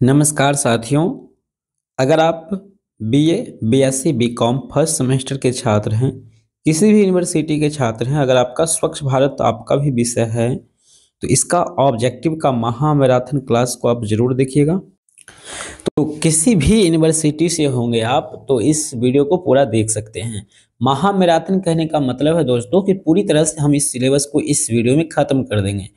नमस्कार साथियों। अगर आप BA, BSc, BCom first semester के छात्र हैं, किसी भी यूनिवर्सिटी के छात्र हैं, अगर आपका स्वच्छ भारत आपका भी विषय है, तो इसका ऑब्जेक्टिव का महा मैराथन क्लास को आप ज़रूर देखिएगा। तो किसी भी यूनिवर्सिटी से होंगे आप तो इस वीडियो को पूरा देख सकते हैं। महा मैराथन कहने का मतलब है दोस्तों कि पूरी तरह से हम इस सिलेबस को इस वीडियो में ख़त्म कर देंगे।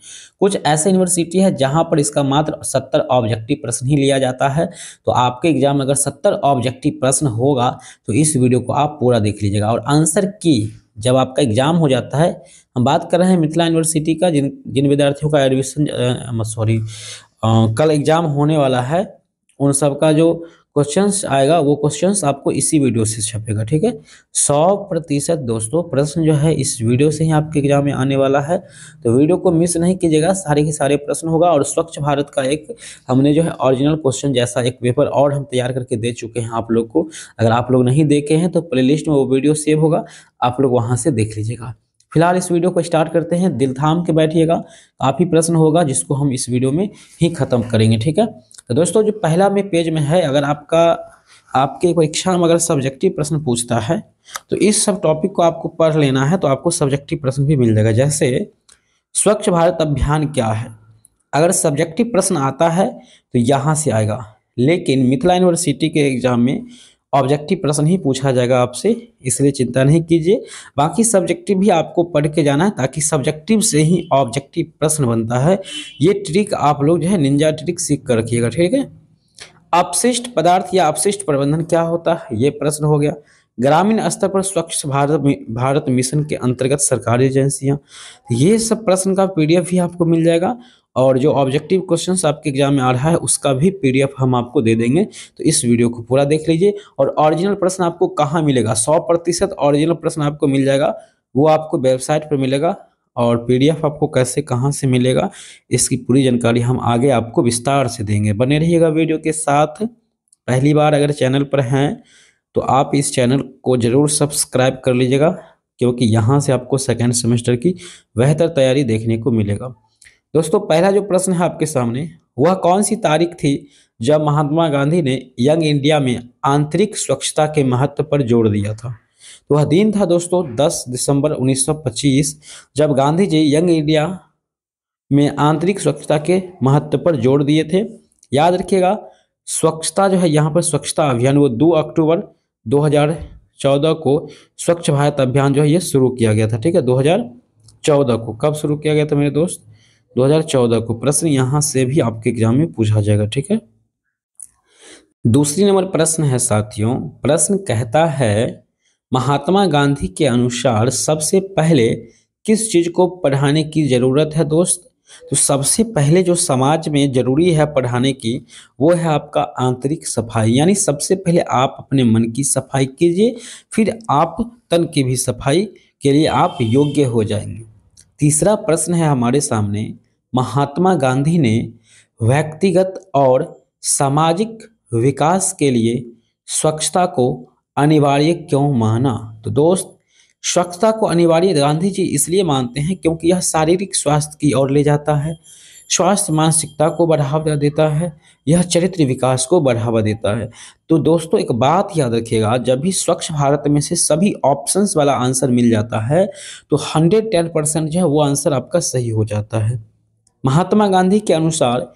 कुछ ऐसे यूनिवर्सिटी है जहां पर इसका मात्र 70 ऑब्जेक्टिव प्रश्न ही लिया जाता है। तो आपके एग्जाम में अगर 70 ऑब्जेक्टिव प्रश्न होगा तो इस वीडियो को आप पूरा देख लीजिएगा। और आंसर की जब आपका एग्जाम हो जाता है, हम बात कर रहे हैं मिथिला यूनिवर्सिटी का, जिन जिन विद्यार्थियों का एडमिशन कल एग्जाम होने वाला है, उन सब का जो क्वेश्चंस आएगा वो क्वेश्चंस आपको इसी वीडियो से छपेगा। ठीक है, 100% दोस्तों प्रश्न जो है इस वीडियो से ही आपके एग्जाम में आने वाला है। तो वीडियो को मिस नहीं कीजिएगा, सारे के सारे प्रश्न होगा। और स्वच्छ भारत का एक हमने जो है ओरिजिनल क्वेश्चन जैसा एक पेपर और हम तैयार करके दे चुके हैं आप लोग को। अगर आप लोग नहीं देखे हैं तो प्लेलिस्ट में वो वीडियो सेव होगा, आप लोग वहाँ से देख लीजिएगा। फिलहाल इस वीडियो को स्टार्ट करते हैं। दिल थाम के बैठिएगा, काफ़ी प्रश्न होगा जिसको हम इस वीडियो में ही खत्म करेंगे। ठीक है, तो दोस्तों जो पहला में पेज में है, अगर आपके परीक्षा में अगर सब्जेक्टिव प्रश्न पूछता है तो इस सब टॉपिक को आपको पढ़ लेना है, तो आपको सब्जेक्टिव प्रश्न भी मिल जाएगा। जैसे स्वच्छ भारत अभियान क्या है, अगर सब्जेक्टिव प्रश्न आता है तो यहाँ से आएगा। लेकिन मिथिला यूनिवर्सिटी के एग्जाम में ऑब्जेक्टिव प्रश्न ही पूछा जाएगा आपसे, इसलिए चिंता नहीं कीजिए। बाकी सब्जेक्टिव भी आपको पढ़ के जाना है, ताकि सब्जेक्टिव से ही ऑब्जेक्टिव प्रश्न बनता है। ये ट्रिक आप लोग जो है निंजा ट्रिक सीख कर रखिएगा। ठीक है, अपशिष्ट पदार्थ या अपशिष्ट प्रबंधन क्या होता है, ये प्रश्न हो गया। ग्रामीण स्तर पर स्वच्छ भारत मिशन के अंतर्गत सरकारी एजेंसियां, ये सब प्रश्न का पीडीएफ भी आपको मिल जाएगा। और जो ऑब्जेक्टिव क्वेश्चंस आपके एग्जाम में आ रहा है उसका भी पीडीएफ हम आपको दे देंगे। तो इस वीडियो को पूरा देख लीजिए। और ओरिजिनल प्रश्न आपको कहाँ मिलेगा, 100% ओरिजिनल प्रश्न आपको मिल जाएगा, वो आपको वेबसाइट पर मिलेगा। और पीडीएफ आपको कैसे कहाँ से मिलेगा, इसकी पूरी जानकारी हम आगे आपको विस्तार से देंगे। बने रहिएगा वीडियो के साथ। पहली बार अगर चैनल पर हैं तो आप इस चैनल को ज़रूर सब्सक्राइब कर लीजिएगा, क्योंकि यहाँ से आपको सेकेंड सेमेस्टर की बेहतर तैयारी देखने को मिलेगा। दोस्तों पहला जो प्रश्न है आपके सामने, वह कौन सी तारीख थी जब महात्मा गांधी ने यंग इंडिया में आंतरिक स्वच्छता के महत्व पर जोर दिया था। तो वह दिन था दोस्तों 10 दिसंबर 1925, जब गांधी जी यंग इंडिया में आंतरिक स्वच्छता के महत्व पर जोर दिए थे। याद रखिएगा, स्वच्छता जो है यहाँ पर स्वच्छता अभियान वो 2 अक्टूबर 2014 को स्वच्छ भारत अभियान जो है ये शुरू किया गया था। ठीक है, 2014 को कब शुरू किया गया था मेरे दोस्त, 2014 को। प्रश्न यहाँ से भी आपके एग्जाम में पूछा जाएगा। ठीक है, दूसरी नंबर प्रश्न है साथियों, प्रश्न कहता है महात्मा गांधी के अनुसार सबसे पहले किस चीज को पढ़ाने की जरूरत है दोस्त। तो सबसे पहले जो समाज में जरूरी है पढ़ाने की, वो है आपका आंतरिक सफाई। यानी सबसे पहले आप अपने मन की सफाई कीजिए, फिर आप तन की भी सफाई के लिए आप योग्य हो जाएंगे। तीसरा प्रश्न है हमारे सामने, महात्मा गांधी ने व्यक्तिगत और सामाजिक विकास के लिए स्वच्छता को अनिवार्य क्यों माना। तो दोस्त स्वच्छता को अनिवार्य गांधी जी इसलिए मानते हैं क्योंकि यह शारीरिक स्वास्थ्य की ओर ले जाता है, स्वास्थ्य मानसिकता को बढ़ावा देता है, यह चरित्र विकास को बढ़ावा देता है। तो दोस्तों एक बात याद रखिएगा, जब भी स्वच्छ भारत में से सभी ऑप्शंस वाला आंसर मिल जाता है तो 110% जो है वो आंसर आपका सही हो जाता है। महात्मा गांधी के अनुसार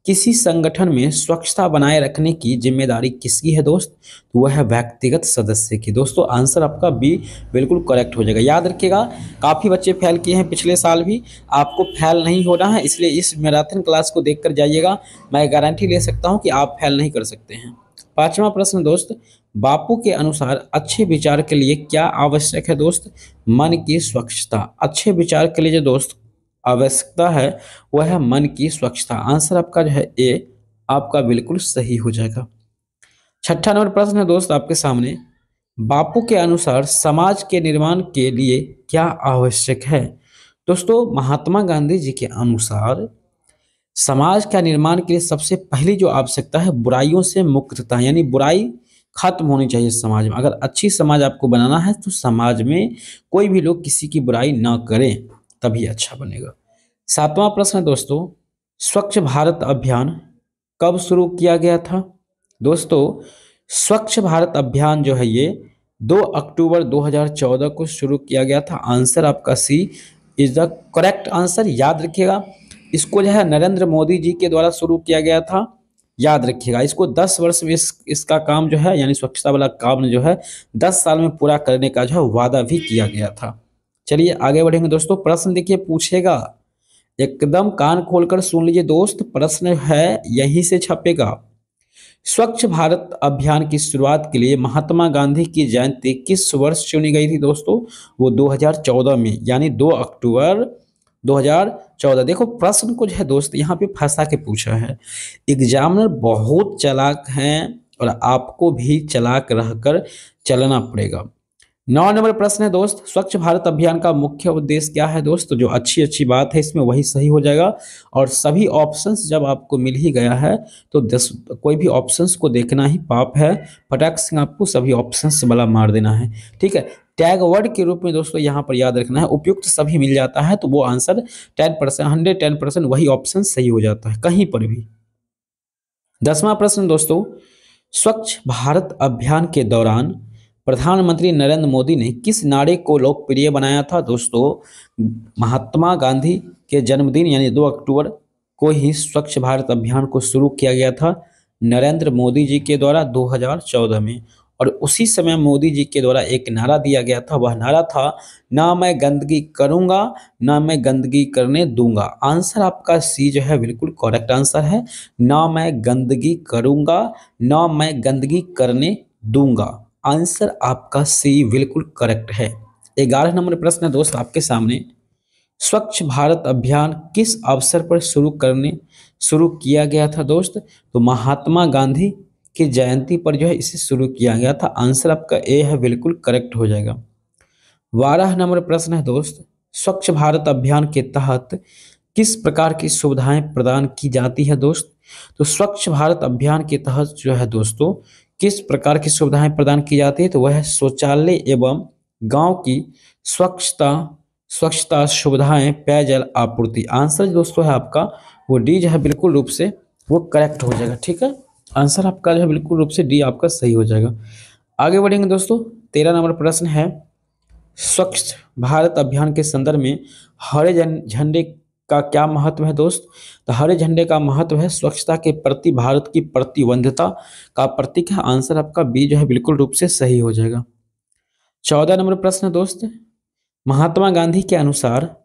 किसी संगठन में स्वच्छता बनाए रखने की जिम्मेदारी किसकी है दोस्त, तो वह है व्यक्तिगत सदस्य की। दोस्तों आंसर आपका बी बिल्कुल करेक्ट हो जाएगा। याद रखिएगा, काफ़ी बच्चे फेल किए हैं पिछले साल भी, आपको फेल नहीं होना है, इसलिए इस मैराथन क्लास को देखकर जाइएगा। मैं गारंटी ले सकता हूं कि आप फेल नहीं कर सकते हैं। पांचवा प्रश्न दोस्त, बापू के अनुसार अच्छे विचार के लिए क्या आवश्यक है दोस्त, मन की स्वच्छता। अच्छे विचार के लिए जो दोस्त आवश्यकता है वह है मन की स्वच्छता। आंसर आपका जो है ए आपका बिल्कुल सही हो जाएगा। छठा नंबर प्रश्न है दोस्त आपके सामने, बापू के अनुसार समाज के निर्माण के लिए क्या आवश्यक है। दोस्तों महात्मा गांधी जी के अनुसार समाज का निर्माण के लिए सबसे पहली जो आवश्यकता है बुराइयों से मुक्तता, यानी बुराई खत्म होनी चाहिए समाज में। अगर अच्छी समाज आपको बनाना है तो समाज में कोई भी लोग किसी की बुराई ना करें, तभी अच्छा बनेगा। सातवां प्रश्न है दोस्तों, स्वच्छ भारत अभियान कब शुरू किया गया था दोस्तों? स्वच्छ भारत अभियान जो है ये 2 अक्टूबर 2014 को शुरू किया गया था। आंसर आपका सी इज द करेक्ट आंसर, याद रखिएगा। इसको जो है नरेंद्र मोदी जी के द्वारा शुरू किया गया था, याद रखिएगा। इसको 10 वर्ष में इसका काम जो है यानी स्वच्छता वाला काम जो है 10 साल में पूरा करने का जो है वादा भी किया गया था। चलिए आगे बढ़ेंगे दोस्तों। प्रश्न देखिए पूछेगा, एकदम कान खोलकर सुन लीजिए दोस्त, प्रश्न है यहीं से छपेगा। स्वच्छ भारत अभियान की शुरुआत के लिए महात्मा गांधी की जयंती किस वर्ष चुनी गई थी दोस्तों? वो 2014 में, यानी 2 अक्टूबर 2014। देखो प्रश्न को जो है दोस्त यहाँ पे फंसा के पूछा है। एग्जामिनर बहुत चालाक हैं और आपको भी चालाक रहकर चलना पड़ेगा। 9 नंबर प्रश्न है दोस्त, स्वच्छ भारत अभियान का मुख्य उद्देश्य क्या है दोस्त? तो जो अच्छी अच्छी बात है इसमें वही सही हो जाएगा। और सभी ऑप्शंस जब आपको मिल ही गया है तो कोई भी ऑप्शंस को देखना ही पाप है, फटाक से आपको सभी ऑप्शंस वाला मार देना है, ठीक है। टैग वर्ड के रूप में दोस्तों यहाँ पर याद रखना है, उपयुक्त सभी मिल जाता है तो वो आंसर 10%, 110% वही ऑप्शन सही हो जाता है कहीं पर भी। 10वां प्रश्न दोस्तों, स्वच्छ भारत अभियान के दौरान प्रधानमंत्री नरेंद्र मोदी ने किस नारे को लोकप्रिय बनाया था दोस्तों? महात्मा गांधी के जन्मदिन यानी 2 अक्टूबर को ही स्वच्छ भारत अभियान को शुरू किया गया था नरेंद्र मोदी जी के द्वारा 2014 में। और उसी समय मोदी जी के द्वारा एक नारा दिया गया था, वह नारा था, ना मैं गंदगी करूंगा ना मैं गंदगी करने दूंगा। आंसर आपका सी जो है बिल्कुल करेक्ट आंसर है, ना मैं गंदगी करूंगा ना मैं गंदगी करने दूंगा। आंसर आपका सी बिल्कुल करेक्ट है। 11 नंबर प्रश्न है दोस्त आपके सामने, स्वच्छ भारत अभियान किस अवसर पर शुरू किया गया था दोस्त? तो महात्मा गांधी की जयंती पर जो है इसे शुरू किया गया था। आंसर आपका ए है, बिल्कुल करेक्ट हो जाएगा। 12 नंबर प्रश्न है दोस्त, स्वच्छ भारत अभियान के तहत किस प्रकार की सुविधाएं प्रदान की जाती है दोस्त? तो स्वच्छ भारत अभियान के तहत जो है दोस्तों किस प्रकार की सुविधाएं प्रदान की जाती है? तो वह है शौचालय एवं गांव की स्वच्छता सुविधाएं, पेयजल आपूर्ति। आंसर दोस्तों है आपका वो डी जो है बिल्कुल रूप से वो करेक्ट हो जाएगा, ठीक है। आंसर आपका जो है बिल्कुल रूप से डी आपका सही हो जाएगा। आगे बढ़ेंगे दोस्तों। 13 नंबर प्रश्न है, स्वच्छ भारत अभियान के संदर्भ में हरे झंडे का क्या महत्व है दोस्त? तो हरे झंडे का महत्व है स्वच्छता के प्रति भारत की प्रतिबद्धता का प्रतीक है। आंसर आपका बी जो है बिल्कुल रूप से सही हो जाएगा। 14 नंबर प्रश्न दोस्त, महात्मा गांधी के अनुसार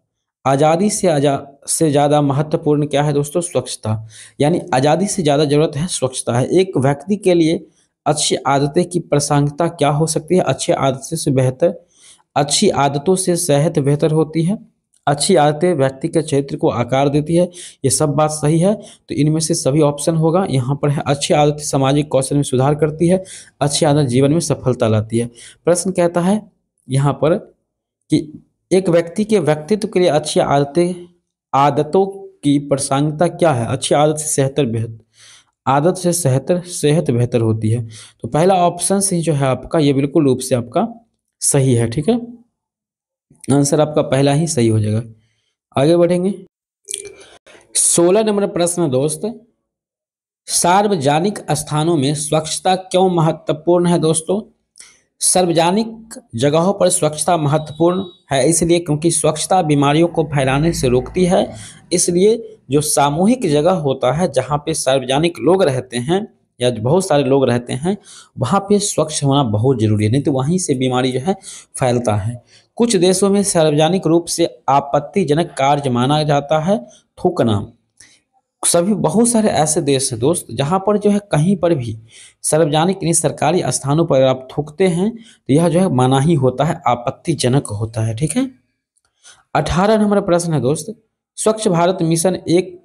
आज़ादी से ज़्यादा महत्वपूर्ण क्या है दोस्तों? स्वच्छता, यानी आज़ादी से ज़्यादा जरूरत है स्वच्छता है। एक व्यक्ति के लिए अच्छी आदतें की प्रासंगिकता क्या हो सकती है? अच्छी आदतों से सेहत बेहतर होती है, अच्छी आदतें व्यक्ति के चरित्र को आकार देती है, ये सब बात सही है। तो इनमें से सभी ऑप्शन होगा। यहाँ पर है अच्छी आदतें सामाजिक कौशल में सुधार करती है, अच्छी आदत जीवन में सफलता लाती है। प्रश्न कहता है यहाँ पर कि एक व्यक्ति के व्यक्तित्व के लिए अच्छी आदतों की प्रासंगिकता क्या है? अच्छी आदत से सेहत बेहतर होती है। तो पहला ऑप्शन ही जो है आपका ये बिल्कुल रूप से आपका सही है, ठीक है। आंसर आपका पहला ही सही हो जाएगा। आगे बढ़ेंगे। 16 नंबर प्रश्न दोस्त, सार्वजनिक स्थानों में स्वच्छता क्यों महत्वपूर्ण है दोस्तों? सार्वजनिक जगहों पर स्वच्छता महत्वपूर्ण है इसलिए क्योंकि स्वच्छता बीमारियों को फैलाने से रोकती है। इसलिए जो सामूहिक जगह होता है जहाँ पे सार्वजनिक लोग रहते हैं या बहुत सारे लोग रहते हैं वहाँ पे स्वच्छ होना बहुत जरूरी है, नहीं तो वहीं से बीमारी जो है फैलता है। कुछ देशों में सार्वजनिक रूप से आपत्तिजनक कार्य माना जाता है थूकना। सभी बहुत सारे ऐसे देश हैं दोस्त जहाँ पर जो है कहीं पर भी सार्वजनिक यानी सरकारी स्थानों पर आप थूकते हैं तो यह जो है माना ही होता है, आपत्तिजनक होता है, ठीक है। 18 नंबर प्रश्न है दोस्त, स्वच्छ भारत मिशन एक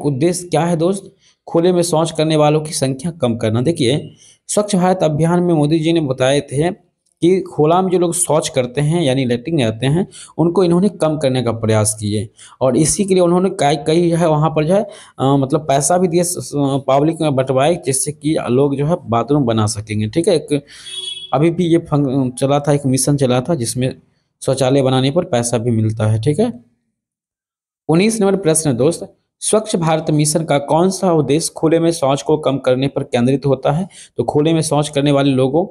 उद्देश्य क्या है दोस्त? खुले में शौच करने वालों की संख्या कम करना। देखिए स्वच्छ भारत अभियान में मोदी जी ने बताए थे कि खुला में जो लोग शौच करते हैं यानी लैट्रिन जाते हैं उनको इन्होंने कम करने का प्रयास किए और इसी के लिए उन्होंने कई जो है वहाँ पर जो है मतलब पैसा भी दिए पब्लिक में बंटवाए जिससे कि लोग जो है बाथरूम बना सकेंगे, ठीक है। एक अभी भी ये चला था, एक मिशन चला था जिसमें शौचालय बनाने पर पैसा भी मिलता है, ठीक है। 19 नंबर प्रश्न है दोस्त, स्वच्छ भारत मिशन का कौन सा उद्देश्य खुले में शौच को कम करने पर केंद्रित होता है? तो खुले में शौच करने वाले लोगों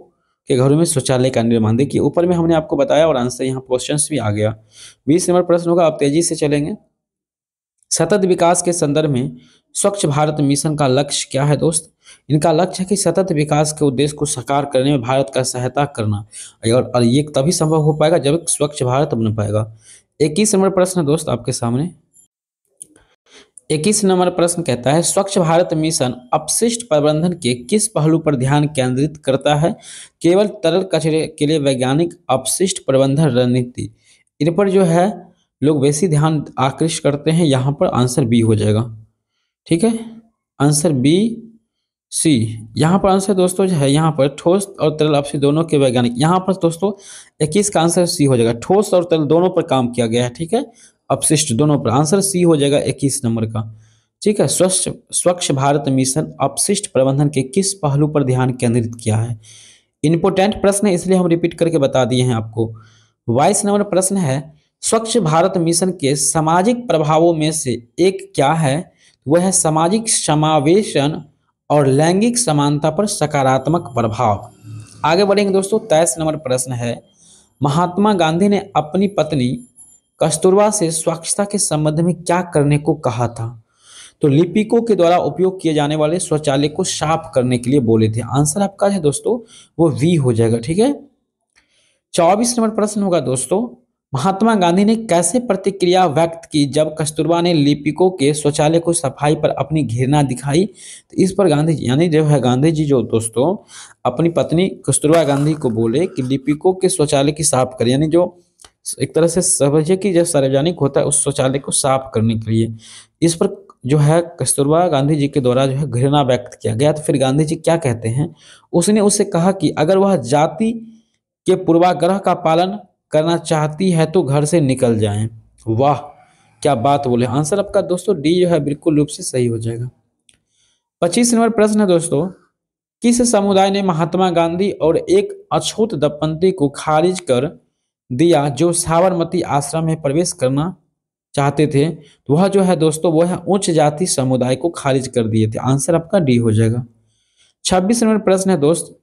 के घरों में शौचालय का निर्माण। देखिए ऊपर में हमने आपको बताया और आंसर यहाँ क्वेश्चंस भी आ गया। 20 नंबर प्रश्न होगा, आप तेजी से चलेंगे। सतत विकास के संदर्भ में स्वच्छ भारत मिशन का लक्ष्य क्या है दोस्त? इनका लक्ष्य है कि सतत विकास के उद्देश्य को साकार करने में भारत का सहायता करना, और ये तभी संभव हो पाएगा जब स्वच्छ भारत बन पाएगा। 21 नंबर प्रश्न है दोस्त आपके सामने। 21 नंबर प्रश्न कहता है, स्वच्छ भारत मिशन अपशिष्ट प्रबंधन के किस पहलू पर ध्यान केंद्रित करता है? केवल तरल कचरे के लिए वैज्ञानिक अपशिष्ट प्रबंधन रणनीति, इन पर जो है लोग वैसी ध्यान आकृष्ट करते हैं। यहाँ पर आंसर बी हो जाएगा। ठीक है, आंसर बी सी। यहाँ पर आंसर दोस्तों जो है, यहाँ पर ठोस और तरल अपशिष्ट दोनों के वैज्ञानिक, यहाँ पर दोस्तों 21 का आंसर सी हो जाएगा। ठोस और तरल दोनों पर काम किया गया है। ठीक है, अपशिष्ट दोनों पर, आंसर सी हो जाएगा 21 नंबर का। ठीक है, स्वच्छ भारत मिशन अपशिष्ट प्रबंधन के किस पहलू पर ध्यान केंद्रित किया है? इंपोर्टेंट प्रश्न है इसलिए हम रिपीट करके बता दिए हैं आपको। 22 नंबर प्रश्न है, स्वच्छ भारत मिशन के सामाजिक प्रभावों में से एक क्या है? वह है सामाजिक समावेशन और लैंगिक समानता पर सकारात्मक प्रभाव। आगे बढ़ेंगे दोस्तों। 23 नंबर प्रश्न है, महात्मा गांधी ने अपनी पत्नी कस्तूरबा से स्वच्छता के संबंध में क्या करने को कहा था? तो लिपिकों के द्वारा उपयोग किए जाने वाले शौचालय को साफ करने के लिए बोले थे। आंसर आपका है दोस्तों वो वी हो जाएगा। ठीक है, 24 नंबर प्रश्न होगा दोस्तों, महात्मा गांधी ने कैसे प्रतिक्रिया व्यक्त की जब कस्तूरबा ने लिपिकों के शौचालय को सफाई पर अपनी घृणा दिखाई? तो इस पर गांधी जी, यानी जो है गांधी जी जो दोस्तों अपनी पत्नी कस्तूरबा गांधी को बोले कि लिपिकों के शौचालय की साफ करें, यानी जो एक तरह से समझिए कि जो सार्वजनिक होता है उस शौचालय को साफ करने के लिए। इस पर जो है कस्तूरबा गांधी जी के द्वारा जो है घृणा व्यक्त किया गया। तो फिर गांधी जी क्या कहते हैं, उसने उससे कहा कि अगर वह जाति के पूर्वाग्रह का पालन करना चाहती है तो घर से निकल जाएं। वाह क्या बात बोले, आंसर आपका दोस्तों डी जो है बिल्कुल रूप से सही हो जाएगा। 25 नंबर प्रश्न है दोस्तों, किस समुदाय ने महात्मा गांधी और एक अछूत दंपति को खारिज कर दिया जो साबरमती आश्रम में प्रवेश करना चाहते थे? तो वह जो है दोस्तों वो है उच्च जाति समुदाय को खारिज कर दिए थे। आंसर आपका डी हो जाएगा। 26 नंबर प्रश्न है दोस्त,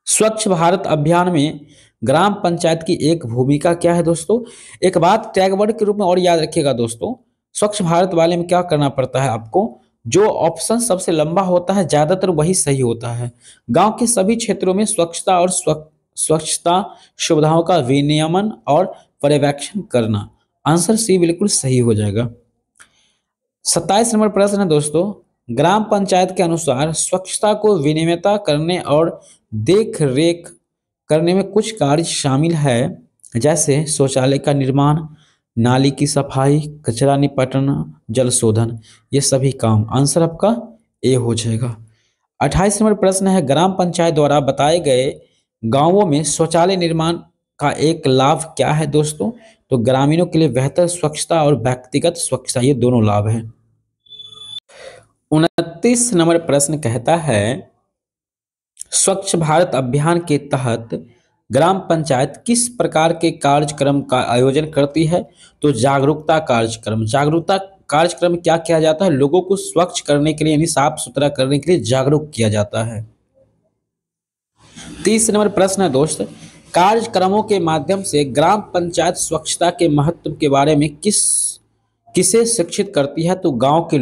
स्वच्छ भारत अभियान में ग्राम पंचायत की एक भूमिका क्या है? दोस्तों एक बात टैग वर्ड के रूप में और याद रखिएगा दोस्तों, स्वच्छ भारत वाले में क्या करना पड़ता है आपको, जो ऑप्शन सबसे लंबा होता है ज्यादातर वही सही होता है। गांव के सभी क्षेत्रों में स्वच्छता और स्वच्छता सुविधाओं का विनियमन और पर्यवेक्षण करना। आंसर सी बिल्कुल सही हो जाएगा। 27 नंबर प्रश्न है दोस्तों, ग्राम पंचायत के अनुसार स्वच्छता को विनियमित करने और देख रेख करने में कुछ कार्य शामिल है, जैसे शौचालय का निर्माण, नाली की सफाई, कचरा निपटाना, जल शोधन, ये सभी काम। आंसर आपका ए हो जाएगा। 28 नंबर प्रश्न है, ग्राम पंचायत द्वारा बताए गए गांवों में शौचालय निर्माण का एक लाभ क्या है? दोस्तों तो ग्रामीणों के लिए बेहतर स्वच्छता और व्यक्तिगत स्वच्छता, ये दोनों लाभ हैं। 29 नंबर प्रश्न कहता है, स्वच्छ भारत अभियान के तहत ग्राम पंचायत किस प्रकार के कार्यक्रम का आयोजन करती है? तो जागरूकता कार्यक्रम। जागरूकता कार्यक्रम में क्या किया जाता है, लोगों को स्वच्छ करने के लिए यानी साफ सुथरा करने के लिए जागरूक किया जाता है। 30 नंबर प्रश्न है दोस्त, कार्यक्रमों के माध्यम से ग्राम पंचायत स्वच्छता के महत्व के बारे में किसे शिक्षित करती है? तो गांव के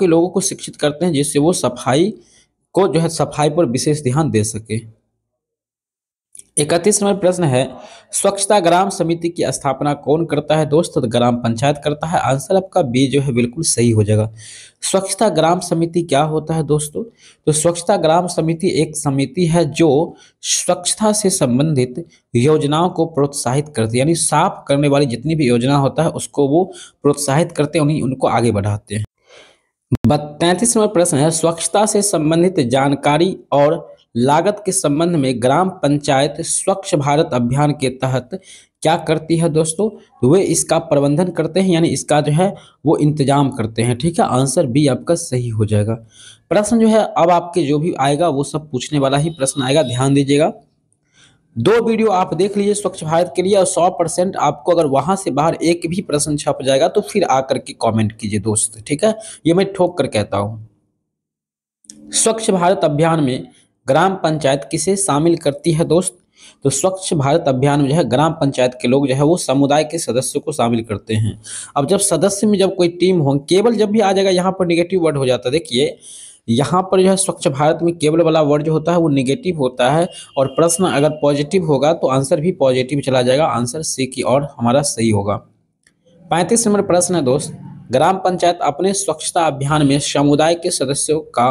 लोगों को शिक्षित करते हैं, जिससे वो सफाई को जो है सफाई पर विशेष ध्यान दे सके। 31 नंबर प्रश्न है, स्वच्छता ग्राम समिति की स्थापना कौन करता है? दोस्त तो ग्राम पंचायत करता है। आंसर आपका बी जो है बिल्कुल सही हो जाएगा। स्वच्छता ग्राम समिति क्या होता है दोस्तों? तो स्वच्छता ग्राम समिति एक समिति है जो स्वच्छता से संबंधित योजनाओं को प्रोत्साहित करती है, यानी साफ करने वाली जितनी भी योजना होता है उसको वो प्रोत्साहित करते हैं, उनको आगे बढ़ाते हैं। 33 नंबर प्रश्न है, स्वच्छता से संबंधित जानकारी और लागत के संबंध में ग्राम पंचायत स्वच्छ भारत अभियान के तहत क्या करती है? दोस्तों तो वे इसका प्रबंधन करते हैं, यानी इसका जो है वो इंतजाम करते हैं। ठीक है, आंसर बी आपका सही हो जाएगा। प्रश्न जो है अब आपके जो भी आएगा वो सब पूछने वाला ही प्रश्न आएगा, ध्यान दीजिएगा। दो वीडियो आप देख लीजिए स्वच्छ भारत के लिए और 100% आपको अगर वहां से बाहर एक भी प्रश्न छप जाएगा तो फिर आकर के कमेंट कीजिए दोस्त, ठीक है। ये मैं ठोक कर कहता हूँ। स्वच्छ भारत अभियान में ग्राम पंचायत किसे शामिल करती है दोस्त? तो स्वच्छ भारत अभियान में जो है ग्राम पंचायत के लोग जो है वो समुदाय के सदस्यों को शामिल करते हैं। अब जब सदस्य में जब कोई टीम हो, केवल जब भी आ जाएगा यहाँ पर निगेटिव वर्ड हो जाता है। देखिए यहाँ पर जो है स्वच्छ भारत में केवल वाला वर्ड जो होता है वो निगेटिव होता है, और प्रश्न अगर पॉजिटिव होगा तो आंसर भी पॉजिटिव चला जाएगा। आंसर सी की और हमारा सही होगा। 35 नंबर प्रश्न है दोस्त, ग्राम पंचायत अपने स्वच्छता अभियान में समुदाय के सदस्यों का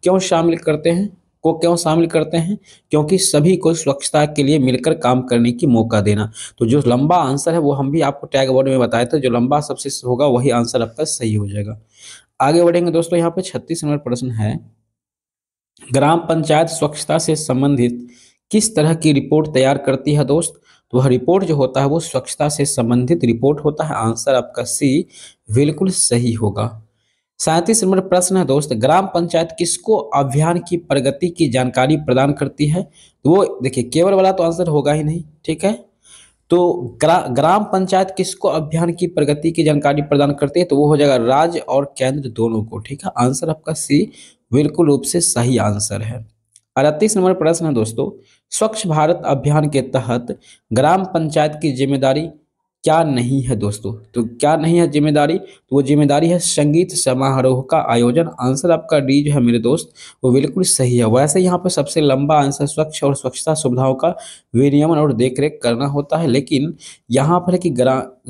क्यों शामिल करते हैं क्यों शामिल करते हैं? क्योंकि सभी को स्वच्छता के लिए मिलकर काम करने की मौका देना। तो जो लंबा आंसर है वो हम भी आपको टैग वर्ड में बताए थे, जो लंबा सबसे होगा वही आंसर आपका सही हो जाएगा। आगे बढ़ेंगे दोस्तों, यहाँ पे 36 नंबर प्रश्न है, ग्राम पंचायत स्वच्छता से संबंधित किस तरह की रिपोर्ट तैयार करती है दोस्त? तो वह रिपोर्ट जो होता है वो स्वच्छता से संबंधित रिपोर्ट होता है। आंसर आपका सी बिल्कुल सही होगा। 37 नंबर प्रश्न है दोस्त, ग्राम पंचायत किसको अभियान की प्रगति की जानकारी प्रदान करती है? तो वो देखिए केवल वाला तो आंसर होगा ही नहीं, ठीक है। तो ग्राम पंचायत किसको अभियान की प्रगति की जानकारी प्रदान करती है? तो वो हो जाएगा राज्य और केंद्र दोनों को, ठीक है। आंसर आपका सी बिल्कुल रूप से सही आंसर है। 38 नंबर प्रश्न है दोस्तों, स्वच्छ भारत अभियान के तहत ग्राम पंचायत की जिम्मेदारी क्या नहीं है दोस्तों? तो क्या नहीं है जिम्मेदारी? तो वो जिम्मेदारी है संगीत समारोह का आयोजन। आंसर आपका डी जो है मेरे दोस्त वो बिल्कुल सही है। वैसे यहाँ पे सबसे लंबा आंसर स्वच्छ और स्वच्छता सुविधाओं का विनियमन और देखरेख करना होता है, लेकिन यहाँ पर है कि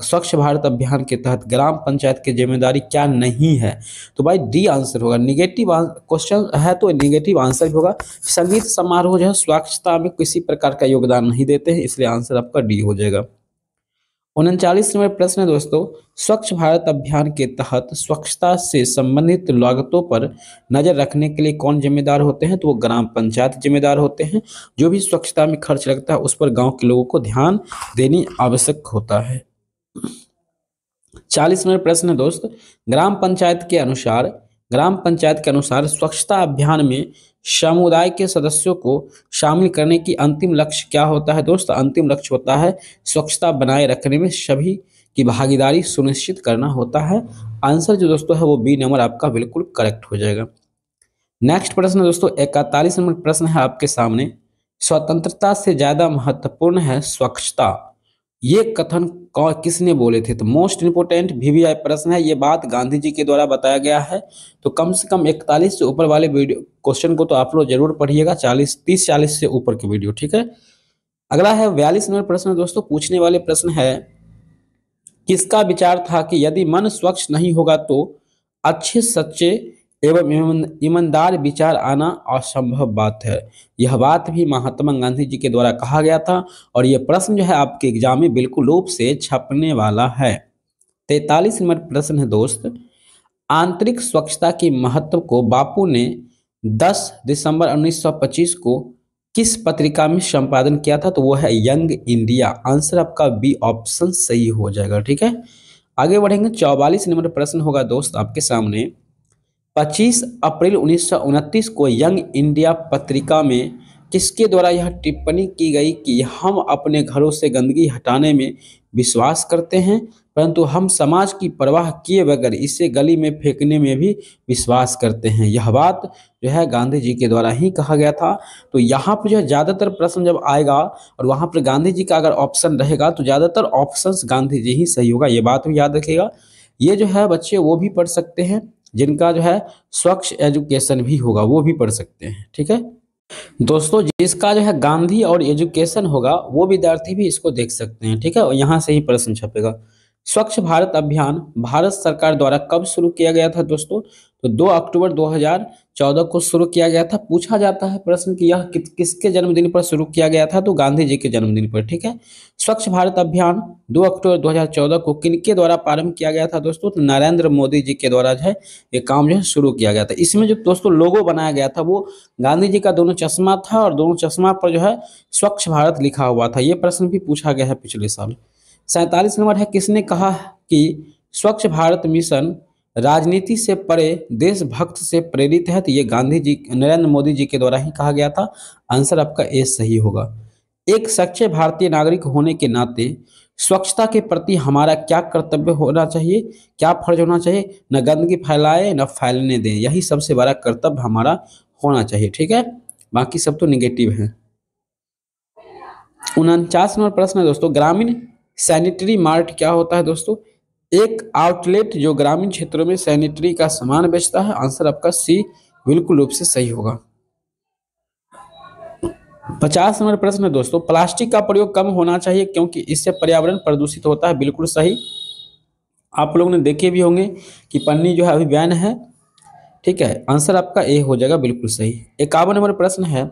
स्वच्छ भारत अभियान के तहत ग्राम पंचायत की जिम्मेदारी क्या नहीं है? तो भाई डी आंसर होगा। निगेटिव क्वेश्चन है तो निगेटिव आंसर होगा। संगीत समारोह जो है स्वच्छता में किसी प्रकार का योगदान नहीं देते हैं, इसलिए आंसर आपका डी हो जाएगा। 39 नंबर प्रश्न है दोस्तों, स्वच्छ भारत अभियान के तहत स्वच्छता से संबंधित लागतों पर नजर रखने के लिए कौन जिम्मेदार होते हैं? तो वो ग्राम पंचायत जिम्मेदार होते हैं। जो भी स्वच्छता में खर्च लगता है उस पर गांव के लोगों को ध्यान देनी आवश्यक होता है। 40 नंबर प्रश्न है दोस्त, ग्राम पंचायत के अनुसार स्वच्छता अभियान में समुदाय के सदस्यों को शामिल करने की अंतिम लक्ष्य क्या होता है दोस्त? अंतिम लक्ष्य होता है स्वच्छता बनाए रखने में सभी की भागीदारी सुनिश्चित करना होता है। आंसर जो दोस्तों है वो बी नंबर आपका बिल्कुल करेक्ट हो जाएगा। नेक्स्ट प्रश्न दोस्तों 41 नंबर प्रश्न है आपके सामने, स्वतंत्रता से ज्यादा महत्वपूर्ण है स्वच्छता, ये कथन किसने बोले थे? तो मोस्ट इंपोर्टेंट वीवीआई प्रश्न है, ये बात गांधी जी के द्वारा बताया गया है। तो कम से कम 41 से ऊपर वाले वीडियो क्वेश्चन को तो आप लोग जरूर पढ़िएगा, 30-40 से ऊपर के वीडियो, ठीक है। अगला है 42 नंबर प्रश्न दोस्तों, पूछने वाले प्रश्न है, किसका विचार था कि यदि मन स्वच्छ नहीं होगा तो अच्छे सच्चे एवं ईमानदार विचार आना असंभव बात है। यह बात भी महात्मा गांधी जी के द्वारा कहा गया था, और यह प्रश्न जो है आपके एग्जाम में बिल्कुल रूप से छपने वाला है। 43 नंबर प्रश्न है दोस्त, आंतरिक स्वच्छता के महत्व को बापू ने 10 दिसंबर 1925 को किस पत्रिका में संपादन किया था? तो वो है यंग इंडिया। आंसर आपका बी ऑप्शन सही हो जाएगा, ठीक है। आगे बढ़ेंगे, 44 नंबर प्रश्न होगा दोस्त आपके सामने, 25 अप्रैल 1929 को यंग इंडिया पत्रिका में किसके द्वारा यह टिप्पणी की गई कि हम अपने घरों से गंदगी हटाने में विश्वास करते हैं, परंतु हम समाज की परवाह किए बगैर इसे गली में फेंकने में भी विश्वास करते हैं। यह बात जो है गांधी जी के द्वारा ही कहा गया था। तो यहाँ पर जो है ज़्यादातर प्रश्न जब आएगा और वहाँ पर गांधी जी का अगर ऑप्शन रहेगा तो ज़्यादातर ऑप्शंस गांधी जी ही सही होगा, ये बात भी याद रखिएगा। ये जो है बच्चे वो भी पढ़ सकते हैं जिनका जो है स्वच्छ एजुकेशन भी होगा, वो भी पढ़ सकते हैं, ठीक है दोस्तों। जिसका जो है गांधी और एजुकेशन होगा वो विद्यार्थी भी इसको देख सकते हैं, ठीक है। और यहाँ से ही प्रश्न छपेगा। स्वच्छ भारत अभियान भारत सरकार द्वारा कब शुरू किया गया था दोस्तों? तो 2 अक्टूबर 2014 को शुरू किया गया था। पूछा जाता है प्रश्न कि यह किसके जन्मदिन पर शुरू किया गया था? तो गांधी जी के जन्मदिन पर, ठीक है। स्वच्छ भारत अभियान 2 अक्टूबर 2014 को किनके द्वारा प्रारंभ किया गया था दोस्तों? तो नरेंद्र मोदी जी के द्वारा जो है ये काम जो है शुरू किया गया था। इसमें जो दोस्तों लोगो बनाया गया था वो गांधी जी का दोनों चश्मा था, और दोनों चश्मा पर जो है स्वच्छ भारत लिखा हुआ था। ये प्रश्न भी पूछा गया है पिछले साल। 47 नंबर है, किसने कहा कि स्वच्छ भारत मिशन राजनीति से परे देशभक्त से प्रेरित है? तो ये गांधी जी नरेंद्र मोदी जी के द्वारा ही कहा गया था। आंसर आपका ए सही होगा। एक सच्चे भारतीय नागरिक होने के नाते स्वच्छता के प्रति हमारा क्या कर्तव्य होना चाहिए, क्या फर्ज होना चाहिए? न गंदगी फैलाए न फैलने दें, यही सबसे बड़ा कर्तव्य हमारा होना चाहिए। ठीक है, बाकी सब तो निगेटिव है। 49 नंबर प्रश्न है दोस्तों, ग्रामीण सैनिटरी मार्ट क्या होता है दोस्तों? एक आउटलेट जो ग्रामीण क्षेत्रों में सैनिटरी का सामान बेचता है। आंसर आपका सी बिल्कुल रूप से सही होगा। 50 नंबर प्रश्न है दोस्तों, प्लास्टिक का प्रयोग कम होना चाहिए क्योंकि इससे पर्यावरण प्रदूषित होता है। बिल्कुल सही। आप लोगों ने देखे भी होंगे कि पन्नी जो है अभी बैन है। ठीक है, आंसर आपका ए हो जाएगा, बिल्कुल सही। 51 नंबर प्रश्न है,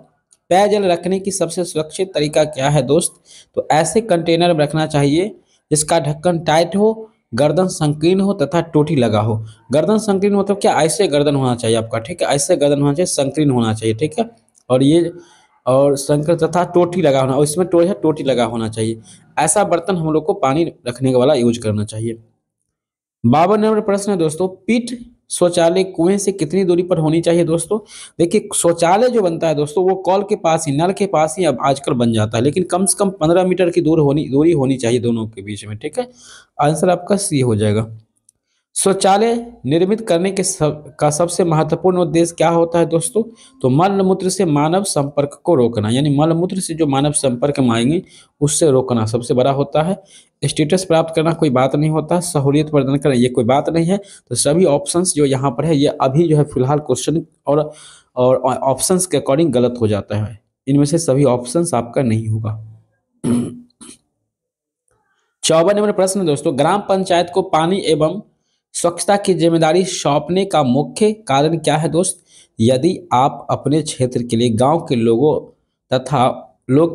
पेयजल रखने की सबसे सुरक्षित तरीका क्या है दोस्त? तो ऐसे कंटेनर में रखना चाहिए जिसका ढक्कन टाइट हो, गर्दन संकीर्ण हो तथा टोटी लगा हो। गर्दन संकीर्ण मतलब क्या? ऐसे गर्दन होना चाहिए आपका। ठीक है, ऐसे गर्दन होना चाहिए, संकीर्ण होना चाहिए। ठीक है, और ये और संकर तथा टोटी लगा होना, और इसमें टोटी लगा होना चाहिए। ऐसा बर्तन हम लोग को पानी रखने वाला यूज करना चाहिए। 52 नंबर प्रश्न है दोस्तों, पीठ शौचालय कुएं से कितनी दूरी पर होनी चाहिए दोस्तों? देखिए, शौचालय जो बनता है दोस्तों वो कॉल के पास ही, नल के पास ही अब आजकल बन जाता है, लेकिन कम से कम 15 मीटर की दूरी होनी चाहिए दोनों के बीच में। ठीक है, आंसर आपका सी हो जाएगा। शौचालय निर्मित करने का सबसे महत्वपूर्ण उद्देश्य क्या होता है दोस्तों? तो मल मूत्र से मानव संपर्क को रोकना, यानी मल मूत्र से जो मानव संपर्क में आएंगे उससे रोकना सबसे बड़ा होता है। स्टेटस प्राप्त करना कोई बात नहीं होता, सहूलियत प्रदान करना ये कोई बात नहीं है। तो सभी ऑप्शंस जो यहाँ पर है ये अभी जो है फिलहाल क्वेश्चन और ऑप्शंस के अकॉर्डिंग गलत हो जाता है। इनमें से सभी ऑप्शंस आपका नहीं होगा। 54 नंबर प्रश्न दोस्तों, ग्राम पंचायत को पानी एवं स्वच्छता की जिम्मेदारी सौंपने का मुख्य कारण क्या है दोस्त? यदि आप अपने क्षेत्र के लिए गांव के लोग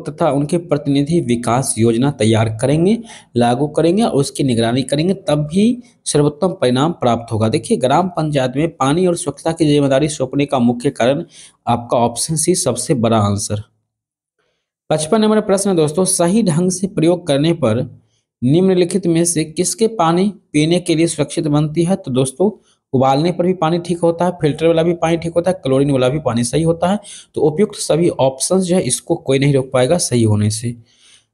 तथा उनके प्रतिनिधि विकास योजना तैयार करेंगे, लागू करेंगे और उसकी निगरानी करेंगे, तब भी सर्वोत्तम परिणाम प्राप्त होगा। देखिए, ग्राम पंचायत में पानी और स्वच्छता की जिम्मेदारी सौंपने का मुख्य कारण आपका ऑप्शन सी सबसे बड़ा आंसर। 55 नंबर प्रश्न है दोस्तों, सही ढंग से प्रयोग करने पर निम्नलिखित में से किसके पानी पीने के लिए सुरक्षित बनती है? तो दोस्तों, उबालने पर भी पानी ठीक होता है, फिल्टर वाला भी पानी ठीक होता है, क्लोरीन वाला भी पानी सही होता है। तो उपयुक्त सभी ऑप्शंस जो है इसको कोई नहीं रोक पाएगा सही होने से।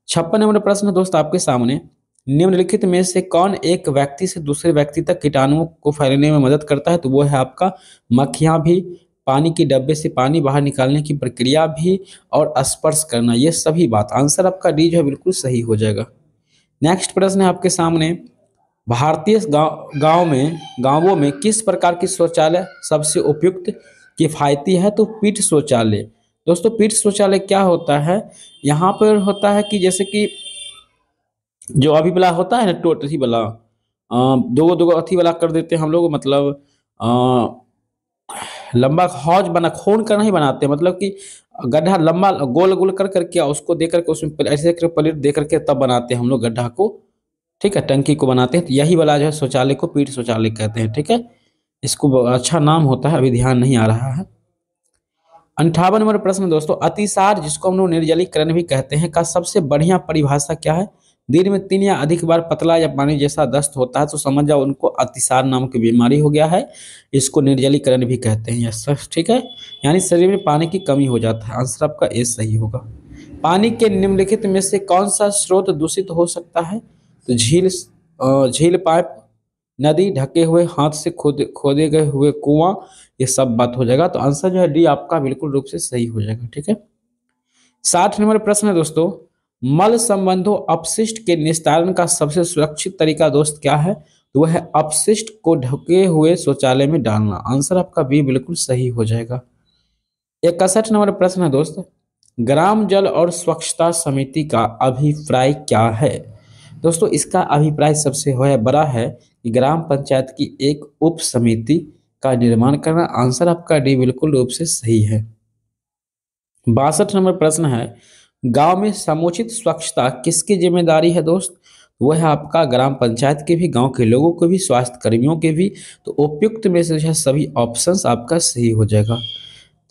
56 नंबर प्रश्न है दोस्त आपके सामने, निम्नलिखित में से कौन एक व्यक्ति से दूसरे व्यक्ति तक कीटाणुओं को फैलने में मदद करता है? तो वो है आपका मक्खियां भी, पानी के डब्बे से पानी बाहर निकालने की प्रक्रिया भी, और स्पर्श करना, ये सभी बात। आंसर आपका डी जो है बिल्कुल सही हो जाएगा। नेक्स्ट प्रश्न है आपके सामने, भारतीय गांवों में किस प्रकार की शौचालय सबसे उपयुक्त किफायती है? तो पीठ शौचालय। दोस्तों, पीठ शौचालय क्या होता है? यहाँ पर होता है कि जैसे कि जो अभी वाला होता है ना, टोटरी वाला, दो दो अथी वाला कर देते हैं हम लोग, मतलब लंबा हौज बना खून का नहीं बनाते, मतलब कि गड्ढा लंबा गोल गोल कर करके उसको दे करके उसमें ऐसे प्लेट दे करके तब बनाते हैं हम लोग गड्ढा को। ठीक है, टंकी को बनाते हैं। तो यही वाला जो है शौचालय को पीठ शौचालय कहते हैं। ठीक है, इसको अच्छा नाम होता है, अभी ध्यान नहीं आ रहा है। 58 नंबर प्रश्न दोस्तों, अतिसार जिसको हम लोग निर्जलीकरण भी कहते हैं का सबसे बढ़िया परिभाषा क्या है? दिन में 3 या अधिक बार पतला या पानी जैसा दस्त होता है तो समझ जाओ उनको अतिसार नाम की बीमारी हो गया है। इसको निर्जलीकरण भी कहते हैं। यस सर, ठीक है, यानी शरीर में पानी की कमी हो जाता है। आंसर आपका ए सही होगा। पानी के निम्नलिखित में से कौन सा स्रोत दूषित हो सकता है? तो झील, पाइप, नदी, ढके हुए हाथ से खोदे गए हुए कुआं, ये सब बात हो जाएगा। तो आंसर जो है डी आपका बिल्कुल रूप से सही हो जाएगा। ठीक है, 60 नंबर प्रश्न है दोस्तों, मल संबंधों अपशिष्ट के निस्तारण का सबसे सुरक्षित तरीका दोस्त क्या है? तो वह है अपशिष्ट को ढके हुए शौचालय में डालना। आंसर आपका बी बिल्कुल सही हो जाएगा। 61 नंबर प्रश्न है दोस्त, ग्राम जल और स्वच्छता समिति का अभिप्राय क्या है? दोस्तों, इसका अभिप्राय सबसे बड़ा है कि ग्राम पंचायत की एक उप समिति का निर्माण करना। आंसर आपका डी बिल्कुल रूप से सही है। 62 नंबर प्रश्न है, गांव में समुचित स्वच्छता किसकी जिम्मेदारी है दोस्त? वह है आपका ग्राम पंचायत के भी, गांव के लोगों के भी, स्वास्थ्य कर्मियों के भी। तो उपयुक्त में से जो है सभी ऑप्शंस आपका सही हो जाएगा।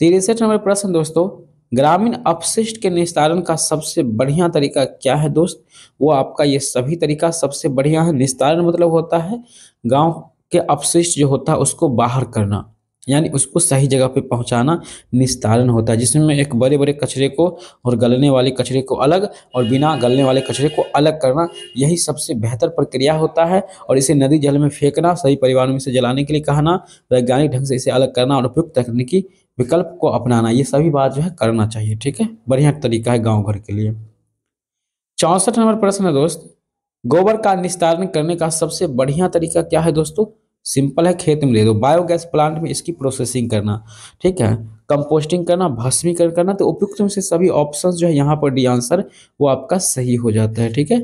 63 नंबर प्रश्न दोस्तों, ग्रामीण अपशिष्ट के निस्तारण का सबसे बढ़िया तरीका क्या है दोस्त? वो आपका ये सभी तरीका सबसे बढ़िया है। निस्तारण मतलब होता है गांव के अपशिष्ट जो होता है उसको बाहर करना, यानी उसको सही जगह पे पहुंचाना निस्तारण होता है, जिसमें एक बड़े बड़े कचरे को और गलने वाले कचरे को अलग और बिना गलने वाले कचरे को अलग करना, यही सबसे बेहतर प्रक्रिया होता है। और इसे नदी जल में फेंकना, सही परिवारों में से जलाने के लिए कहना, वैज्ञानिक ढंग से इसे अलग करना और उपयुक्त तकनीकी विकल्प को अपनाना, ये सभी बात जो है करना चाहिए। ठीक है, बढ़िया तरीका है गाँव घर के लिए। 64 नंबर प्रश्न है दोस्त, गोबर का निस्तारण करने का सबसे बढ़िया तरीका क्या है दोस्तों? सिंपल है, खेत में ले दो, बायोगैस प्लांट में इसकी प्रोसेसिंग करना, ठीक है, कंपोस्टिंग करना, भस्मीकरण करना। तो उपयुक्त में से सभी ऑप्शंस जो है यहाँ पर डी आंसर वो आपका सही हो जाता है। ठीक है,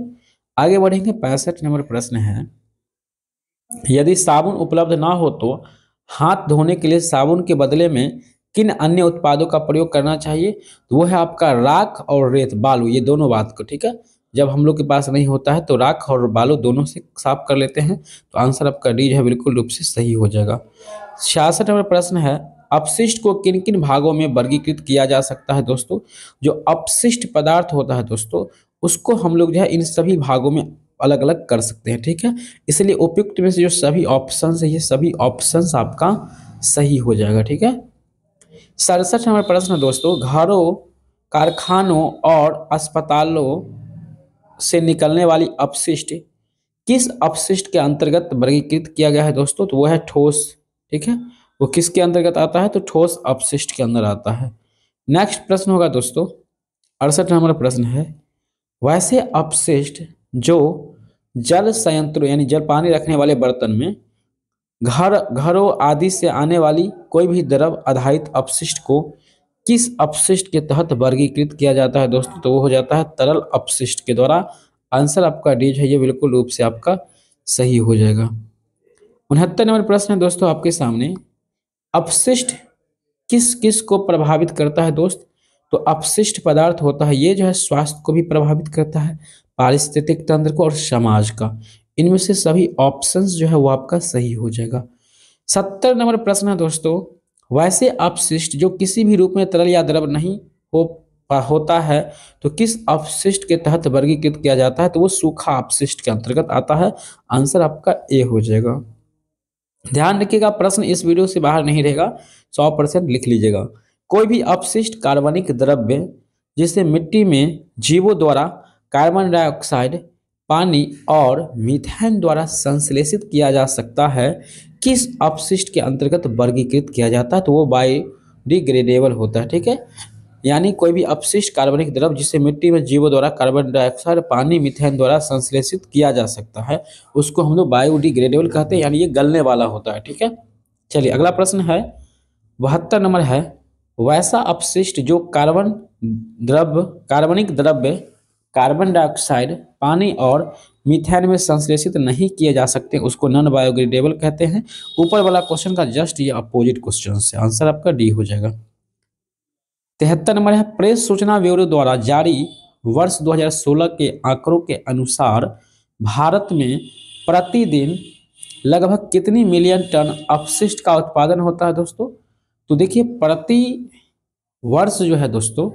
आगे बढ़ेंगे। 65 नंबर प्रश्न है, यदि साबुन उपलब्ध ना हो तो हाथ धोने के लिए साबुन के बदले में किन अन्य उत्पादों का प्रयोग करना चाहिए? तो वो है आपका राख और रेत, बालू, ये दोनों बात को। ठीक है, जब हम लोग के पास नहीं होता है तो राख और बालू दोनों से साफ कर लेते हैं, तो आंसर आपका डी जो है बिल्कुल रूप से सही हो जाएगा। 66 नंबर प्रश्न है, अपशिष्ट को किन किन भागों में वर्गीकृत किया जा सकता है दोस्तों? जो अपशिष्ट पदार्थ होता है दोस्तों, उसको हम लोग जो है इन सभी भागों में अलग अलग कर सकते हैं। ठीक है, इसलिए उपयुक्त में से जो सभी ऑप्शंस है, ये सभी ऑप्शंस आपका सही हो जाएगा। ठीक है, 67 नंबर प्रश्न दोस्तों, घरों, कारखानों और अस्पतालों से निकलने वाली अपशिष्ट किस अपशिष्ट के अंतर्गत वर्गीकृत किया गया है दोस्तों? तो वो है ठोस। ठीक है, वो किसके अंतर्गत आता है? तो ठोस अपशिष्ट के अंदर आता है। नेक्स्ट प्रश्न होगा दोस्तों, 68 नंबर प्रश्न है, वैसे अपशिष्ट जो जल संयंत्रों यानी जल पानी रखने वाले बर्तन में, घरों आदि से आने वाली कोई भी द्रव आधारित अपशिष्ट को किस अपशिष्ट के तहत वर्गीकृत किया जाता है दोस्तों? तो वो हो जाता है तरल अपशिष्ट के द्वारा। आंसर आपका डी है ये बिल्कुल रूप से आपका सही हो जाएगा। 69 नंबर प्रश्न है दोस्तों आपके सामने, अपशिष्ट किस किस को प्रभावित करता है दोस्त? तो अपशिष्ट पदार्थ होता है ये जो है स्वास्थ्य को भी प्रभावित करता है, पारिस्थितिक तंत्र को और समाज का। इनमें से सभी ऑप्शंस जो है वो आपका सही हो जाएगा। 70 नंबर प्रश्न है दोस्तों, वैसे अपशिष्ट जो किसी भी रूप में तरल या द्रव नहीं होता है तो किस अपशिष्ट के तहत वर्गीकृत किया जाता है? तो वो सूखा अपशिष्ट के अंतर्गत आता है। आंसर आपका ए हो जाएगा। ध्यान रखिएगा, प्रश्न इस वीडियो से बाहर नहीं रहेगा, 100% लिख लीजिएगा। कोई भी अपशिष्ट कार्बनिक द्रव्य जिसे मिट्टी में जीवों द्वारा कार्बन डाइऑक्साइड, पानी और मीथेन द्वारा संश्लेषित किया जा सकता है, किस अपशिष्ट के अंतर्गत वर्गीकृत किया जाता है? तो वो बायोडिग्रेडेबल होता है। ठीक है, यानी कोई भी अपशिष्ट कार्बनिक द्रव जिसे मिट्टी में जीवों द्वारा कार्बन डाइऑक्साइड, पानी, मीथेन द्वारा संश्लेषित किया जा सकता है, उसको हम लोग बायोडिग्रेडेबल कहते हैं, यानी ये गलने वाला होता है। ठीक है, चलिए अगला प्रश्न है, 72 नंबर है, वैसा अपशिष्ट जो कार्बनिक द्रव्य कार्बन डाइऑक्साइड, पानी और मीथेन में संश्लेषित नहीं किए जा सकते, उसको नॉन बायोडिग्रेडेबल कहते हैं। ऊपर वाला क्वेश्चन का जस्ट ये अपोजिट क्वेश्चन है। आंसर आपका डी हो जाएगा। 73 नंबर है, प्रेस सूचना ब्यूरो द्वारा जारी वर्ष 2016 के आंकड़ों के अनुसार भारत में प्रतिदिन लगभग कितनी मिलियन टन अपशिष्ट का उत्पादन होता है दोस्तों? तो देखिए, प्रति वर्ष जो है दोस्तों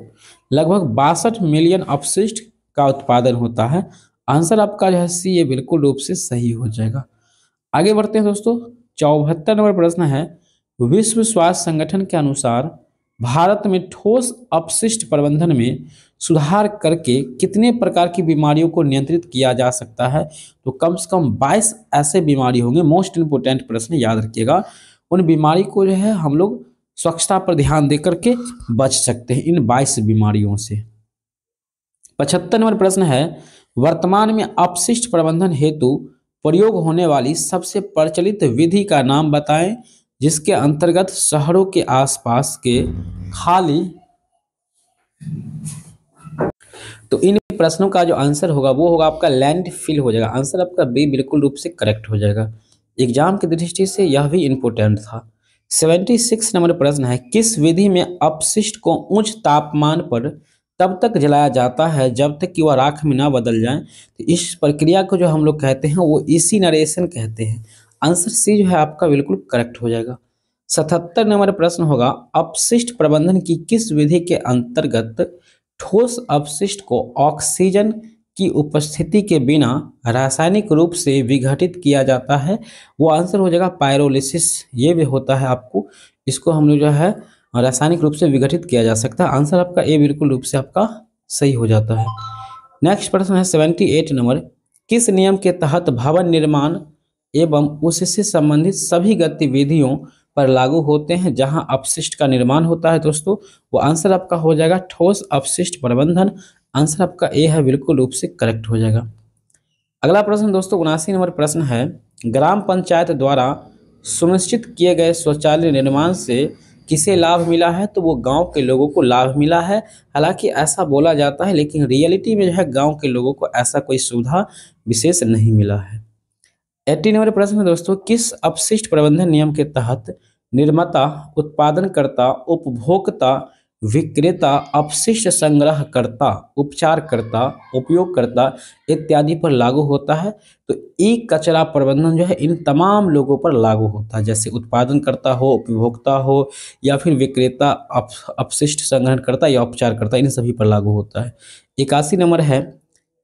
लगभग 62 मिलियन अपशिष्ट का उत्पादन होता है। आंसर आपका जो है सी, ये बिल्कुल रूप से सही हो जाएगा। आगे बढ़ते हैं दोस्तों, 74 नंबर प्रश्न है, विश्व स्वास्थ्य संगठन के अनुसार भारत में ठोस अपशिष्ट प्रबंधन में सुधार करके कितने प्रकार की बीमारियों को नियंत्रित किया जा सकता है? तो कम से कम 22 ऐसे बीमारी होंगे। मोस्ट इंपोर्टेंट प्रश्न याद रखिएगा, उन बीमारी को जो है हम लोग स्वच्छता पर ध्यान दे करके बच सकते हैं इन 22 बीमारियों से। 75 नंबर प्रश्न है, वर्तमान में अपशिष्ट प्रबंधन हेतु प्रयोग होने वाली सबसे प्रचलित विधि का नाम बताएं जिसके अंतर्गत शहरों के आसपास के खाली। तो इन प्रश्नों का जो आंसर होगा वो होगा आपका लैंडफिल हो जाएगा। आंसर आपका बी बिल्कुल रूप से करेक्ट हो जाएगा। एग्जाम की दृष्टि से यह भी इंपॉर्टेंट था। 76 नंबर प्रश्न है, किस विधि में अपशिष्ट को उच्च तापमान पर तब तक जलाया जाता है जब तक कि वह राख में ना बदल जाए? तो इस प्रक्रिया को जो हम लोग कहते हैं वो इंसिनरेशन कहते हैं। आंसर सी जो है आपका बिल्कुल करेक्ट हो जाएगा। 77 नंबर प्रश्न होगा, अपशिष्ट प्रबंधन की किस विधि के अंतर्गत ठोस अपशिष्ट को ऑक्सीजन की उपस्थिति के बिना रासायनिक रूप से विघटित किया जाता है? वो आंसर हो जाएगा पायरोलिसिस। ये भी होता है आपको इसको हम लोग जो है रासायनिक रूप से विघटित किया जा सकता है। आंसर आपका ए बिल्कुल रूप से आपका सही हो जाता है। नेक्स्ट प्रश्न है 78 नंबर, किस नियम के तहत भवन निर्माण एवं उससे संबंधित सभी गतिविधियों पर लागू होते हैं जहां अपशिष्ट का निर्माण होता है दोस्तों? वो आंसर आपका हो जाएगा ठोस अपशिष्ट प्रबंधन। आंसर आपका ए है, बिल्कुल रूप से करेक्ट हो जाएगा। अगला प्रश्न दोस्तों 79 नंबर प्रश्न है, ग्राम पंचायत द्वारा सुनिश्चित किए गए शौचालय निर्माण से किसे लाभ मिला है? तो वो गांव के लोगों को लाभ मिला है। हालांकि ऐसा बोला जाता है लेकिन रियलिटी में जो है गांव के लोगों को ऐसा कोई सुविधा विशेष नहीं मिला है। 80 नंबर प्रश्न है दोस्तों, किस अपशिष्ट प्रबंधन नियम के तहत निर्माता, उत्पादनकर्ता, उपभोक्ता, विक्रेता, अपशिष्ट संग्रहकर्ता, उपचारकर्ता, उपयोगकर्ता इत्यादि पर लागू होता है? तो ई कचरा प्रबंधन जो है इन तमाम लोगों पर लागू होता है, जैसे उत्पादनकर्ता हो, उपभोक्ता हो या फिर विक्रेता, अपशिष्ट संग्रहणकर्ता या उपचारकर्ता, इन सभी पर लागू होता है। 81 नंबर है,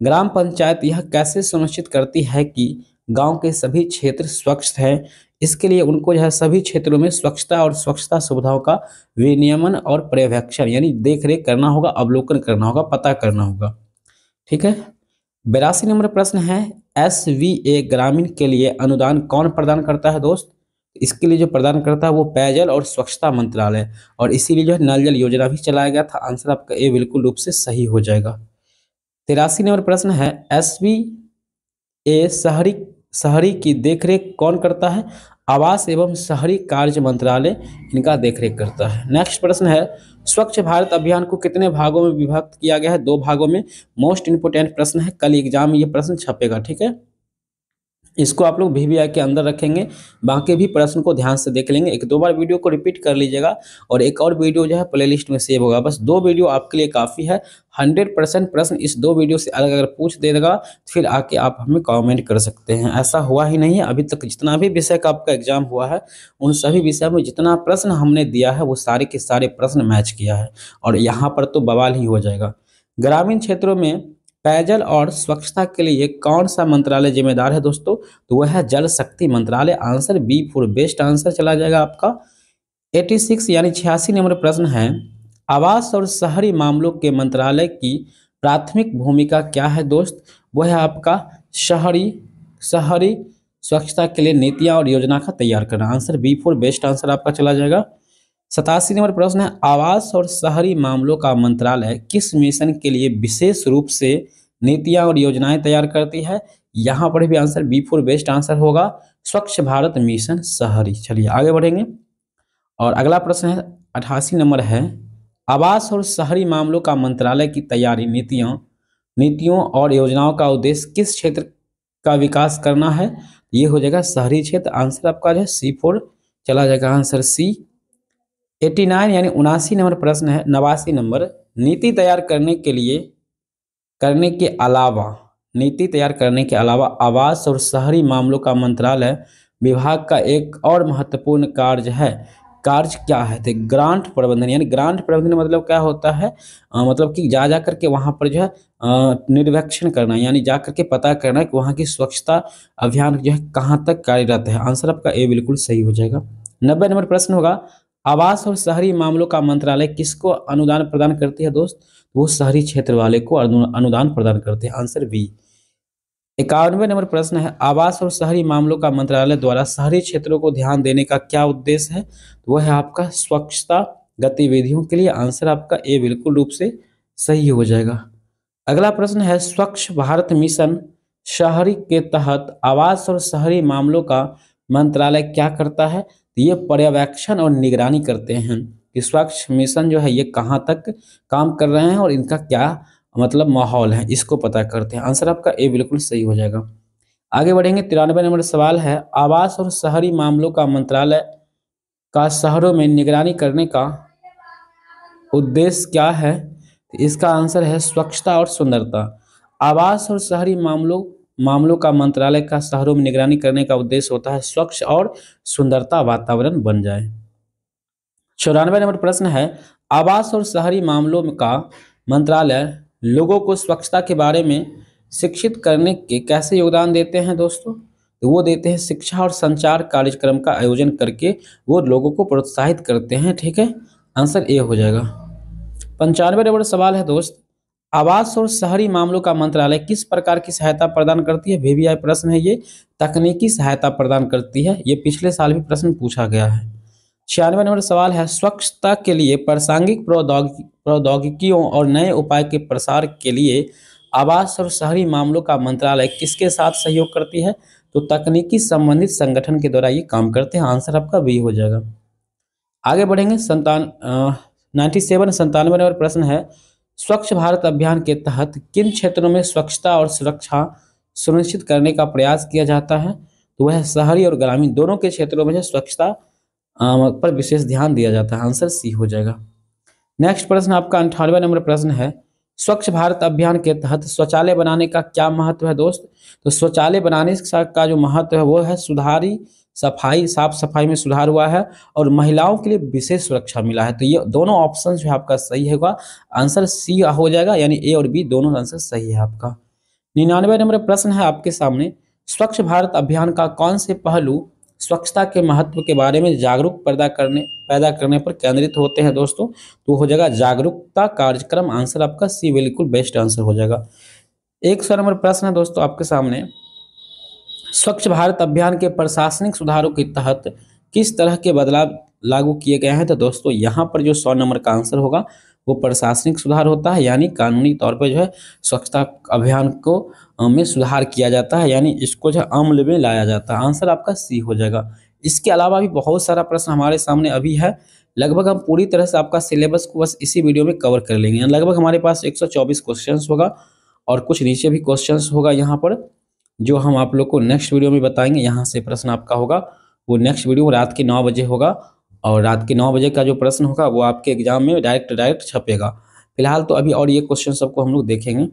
ग्राम पंचायत यह कैसे सुनिश्चित करती है कि गांव के सभी क्षेत्र स्वच्छ हैं? इसके लिए उनको जो है सभी क्षेत्रों में स्वच्छता और स्वच्छता सुविधाओं का विनियमन और पर्यवेक्षण यानी देख रेख करना होगा, अवलोकन करना होगा, पता करना होगा। ठीक है। 82 नंबर प्रश्न है, SVA ग्रामीण के लिए अनुदान कौन प्रदान करता है दोस्त? इसके लिए जो प्रदान करता है वो पेयजल और स्वच्छता मंत्रालय, और इसीलिए जो है नल जल योजना भी चलाया गया था। आंसर आपका ए बिल्कुल रूप से सही हो जाएगा। 83 नंबर प्रश्न है, SVA शहरी शहरी की देखरेख कौन करता है? आवास एवं शहरी कार्य मंत्रालय इनका देखरेख करता है। नेक्स्ट प्रश्न है, स्वच्छ भारत अभियान को कितने भागों में विभक्त किया गया है? 2 भागों में। मोस्ट इंपोर्टेंट प्रश्न है, कल एग्जाम में ये प्रश्न छपेगा। ठीक है, इसको आप लोग VVI के अंदर रखेंगे, बाकी भी प्रश्न को ध्यान से देख लेंगे। 1-2 बार वीडियो को रिपीट कर लीजिएगा और एक और वीडियो जो है प्लेलिस्ट में सेव होगा। बस 2 वीडियो आपके लिए काफ़ी है। 100% प्रश्न इस 2 वीडियो से अलग अगर पूछ देगा फिर आके आप हमें कमेंट कर सकते हैं। ऐसा हुआ ही नहीं है अभी तक, जितना भी विषय का आपका एग्जाम हुआ है उन सभी विषय में जितना प्रश्न हमने दिया है वो सारे के सारे प्रश्न मैच किया है, और यहाँ पर तो बवाल ही हो जाएगा। ग्रामीण क्षेत्रों में पेयजल और स्वच्छता के लिए कौन सा मंत्रालय जिम्मेदार है दोस्तों? तो वह है Jal Shakti Mantralaya. Answer B for best answer चला जाएगा आपका। 86 यानी 86 नंबर प्रश्न है, आवास और शहरी मामलों के मंत्रालय की प्राथमिक भूमिका क्या है दोस्त? वह है आपका शहरी शहरी स्वच्छता के लिए नीतियां और योजना का तैयार करना। Answer B for best answer आपका चला जाएगा। 87 नंबर प्रश्न है, आवास और शहरी मामलों का मंत्रालय किस मिशन के लिए विशेष रूप से नीतियां और योजनाएं तैयार करती है? यहाँ पर भी answer B for best answer होगा, स्वच्छ भारत मिशन शहरी। चलिए आगे बढ़ेंगे और अगला प्रश्न है 88 नंबर है, आवास और शहरी मामलों का मंत्रालय की तैयारी नीतियों और योजनाओं का उद्देश्य किस क्षेत्र का विकास करना है? ये हो जाएगा शहरी क्षेत्र। आंसर आपका जो है C4 चला जाएगा, आंसर सी। 89 यानी 79 नंबर प्रश्न है, 89 नंबर, नीति तैयार करने के अलावा आवास और शहरी मामलों का मंत्रालय विभाग का एक और महत्वपूर्ण कार्य क्या है? तो ग्रांट प्रबंधन। यानी ग्रांट प्रबंधन मतलब क्या होता है? मतलब कि जा करके वहाँ पर जो है निरीक्षण करना, यानी जा करके पता करना कि वहाँ की स्वच्छता अभियान जो है कहाँ तक कार्यरत है। आंसर आपका ए बिल्कुल सही हो जाएगा। 90 नंबर प्रश्न होगा, आवास और शहरी मामलों का मंत्रालय किसको अनुदान प्रदान करती है दोस्त? वो शहरी क्षेत्र वाले को अनुदान प्रदान करते हैं। Answer B. 91 नंबर प्रश्न है, आवास और शहरी मामलों का मंत्रालय द्वारा शहरी क्षेत्रों को ध्यान देने का क्या उद्देश्य है? तो वह है आपका स्वच्छता गतिविधियों के लिए। आंसर आपका ए बिल्कुल रूप से सही हो जाएगा। अगला प्रश्न है, स्वच्छ भारत मिशन शहरी के तहत आवास और शहरी मामलों का मंत्रालय क्या करता है? ये पर्यवेक्षण और निगरानी करते हैं कि स्वच्छ मिशन जो है ये कहाँ तक काम कर रहे हैं और इनका क्या मतलब माहौल है, इसको पता करते हैं। आंसर आपका ए बिल्कुल सही हो जाएगा। आगे बढ़ेंगे, 93 नंबर सवाल है, आवास और शहरी मामलों का मंत्रालय का शहरों में निगरानी करने का उद्देश्य क्या है? इसका आंसर है स्वच्छता और सुंदरता। आवास और शहरी मामलों का मंत्रालय का शहरों में निगरानी करने का उद्देश्य होता है स्वच्छ और सुंदरता वातावरण बन जाए। 94 नंबर प्रश्न है, आवास और शहरी मामलों का मंत्रालय लोगों को स्वच्छता के बारे में शिक्षित करने के कैसे योगदान देते हैं दोस्तों? तो वो देते हैं शिक्षा और संचार कार्यक्रम का आयोजन करके वो लोगों को प्रोत्साहित करते हैं। ठीक है, आंसर ए हो जाएगा। 95 नंबर सवाल है दोस्त, आवास और शहरी मामलों का मंत्रालय किस प्रकार की सहायता प्रदान करती है? वीवीआई प्रश्न है ये। तकनीकी सहायता प्रदान करती है, ये पिछले साल भी प्रश्न पूछा गया है। 96 नंबर सवाल है, स्वच्छता के लिए प्रासंगिक प्रौद्योगिकियों और नए उपाय के प्रसार के लिए आवास और शहरी मामलों का मंत्रालय किसके साथ सहयोग करती है? तो तकनीकी संबंधित संगठन के द्वारा ये काम करते हैं। आंसर आपका बी हो जाएगा। आगे बढ़ेंगे। 97 नंबर प्रश्न है, स्वच्छ भारत अभियान के तहत किन क्षेत्रों में स्वच्छता और सुरक्षा सुनिश्चित करने का प्रयास किया जाता है? तो वह शहरी और ग्रामीण दोनों के क्षेत्रों में जो स्वच्छता पर विशेष ध्यान दिया जाता है। आंसर सी हो जाएगा। नेक्स्ट प्रश्न आपका 98 नंबर प्रश्न है, स्वच्छ भारत अभियान के तहत शौचालय बनाने का क्या महत्व है दोस्त? तो शौचालय बनाने का जो महत्व है वो है सुधारी सफाई, साफ सफाई में सुधार हुआ है और महिलाओं के लिए विशेष सुरक्षा मिला है। तो ये दोनों ऑप्शन जो है आपका सही होगा। आंसर सी हो जाएगा, यानी ए और बी दोनों आंसर सही है आपका। 99 नंबर प्रश्न है आपके सामने, स्वच्छ भारत अभियान का कौन से पहलू स्वच्छता के महत्व के बारे में जागरूक पैदा करने पर केंद्रित होते हैं दोस्तों? तो हो जाएगा जागरूकता कार्यक्रम। आंसर आपका सी बिल्कुल बेस्ट आंसर हो जाएगा। 100 नंबर प्रश्न है दोस्तों आपके सामने, स्वच्छ भारत अभियान के प्रशासनिक सुधारों के तहत किस तरह के बदलाव लागू किए गए हैं? तो दोस्तों यहाँ पर जो 100 नंबर का आंसर होगा वो प्रशासनिक सुधार होता है, यानी कानूनी तौर पर जो है स्वच्छता अभियान को में सुधार किया जाता है, यानी इसको जो है अमल में लाया जाता है। आंसर आपका सी हो जाएगा। इसके अलावा भी बहुत सारा प्रश्न हमारे सामने अभी है। लगभग हम पूरी तरह से आपका सिलेबस को बस इसी वीडियो में कवर कर लेंगे। लगभग हमारे पास 124 क्वेश्चंस होगा और कुछ नीचे भी क्वेश्चंस होगा यहाँ पर, जो हम आप लोग को नेक्स्ट वीडियो में बताएंगे। यहाँ से प्रश्न आपका होगा वो नेक्स्ट वीडियो रात के 9 बजे होगा और रात के 9 बजे का जो प्रश्न होगा वो आपके एग्जाम में डायरेक्ट छपेगा। फिलहाल तो अभी और ये क्वेश्चन सबको हम लोग देखेंगे।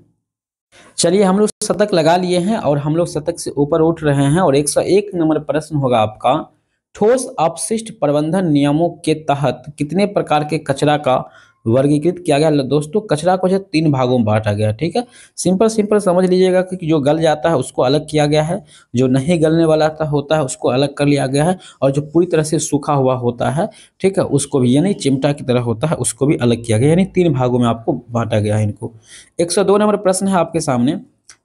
चलिए, हम लोग शतक लगा लिए हैं और हम लोग शतक से ऊपर उठ रहे हैं और 101 नंबर प्रश्न होगा आपका, ठोस अपशिष्ट प्रबंधन नियमों के तहत कितने प्रकार के कचरा का वर्गीकृत किया गया? दोस्तों कचरा को जो 3 भागों में बांटा गया। ठीक है, सिंपल समझ लीजिएगा कि जो गल जाता है उसको अलग किया गया है, जो नहीं गलने वाला होता है उसको अलग कर लिया गया है, और जो पूरी तरह से सूखा हुआ होता है, ठीक है, उसको भी, यानी चिमटा की तरह होता है, उसको भी अलग किया गया, यानी 3 भागों में आपको बांटा गया है इनको। 102 नंबर प्रश्न है आपके सामने,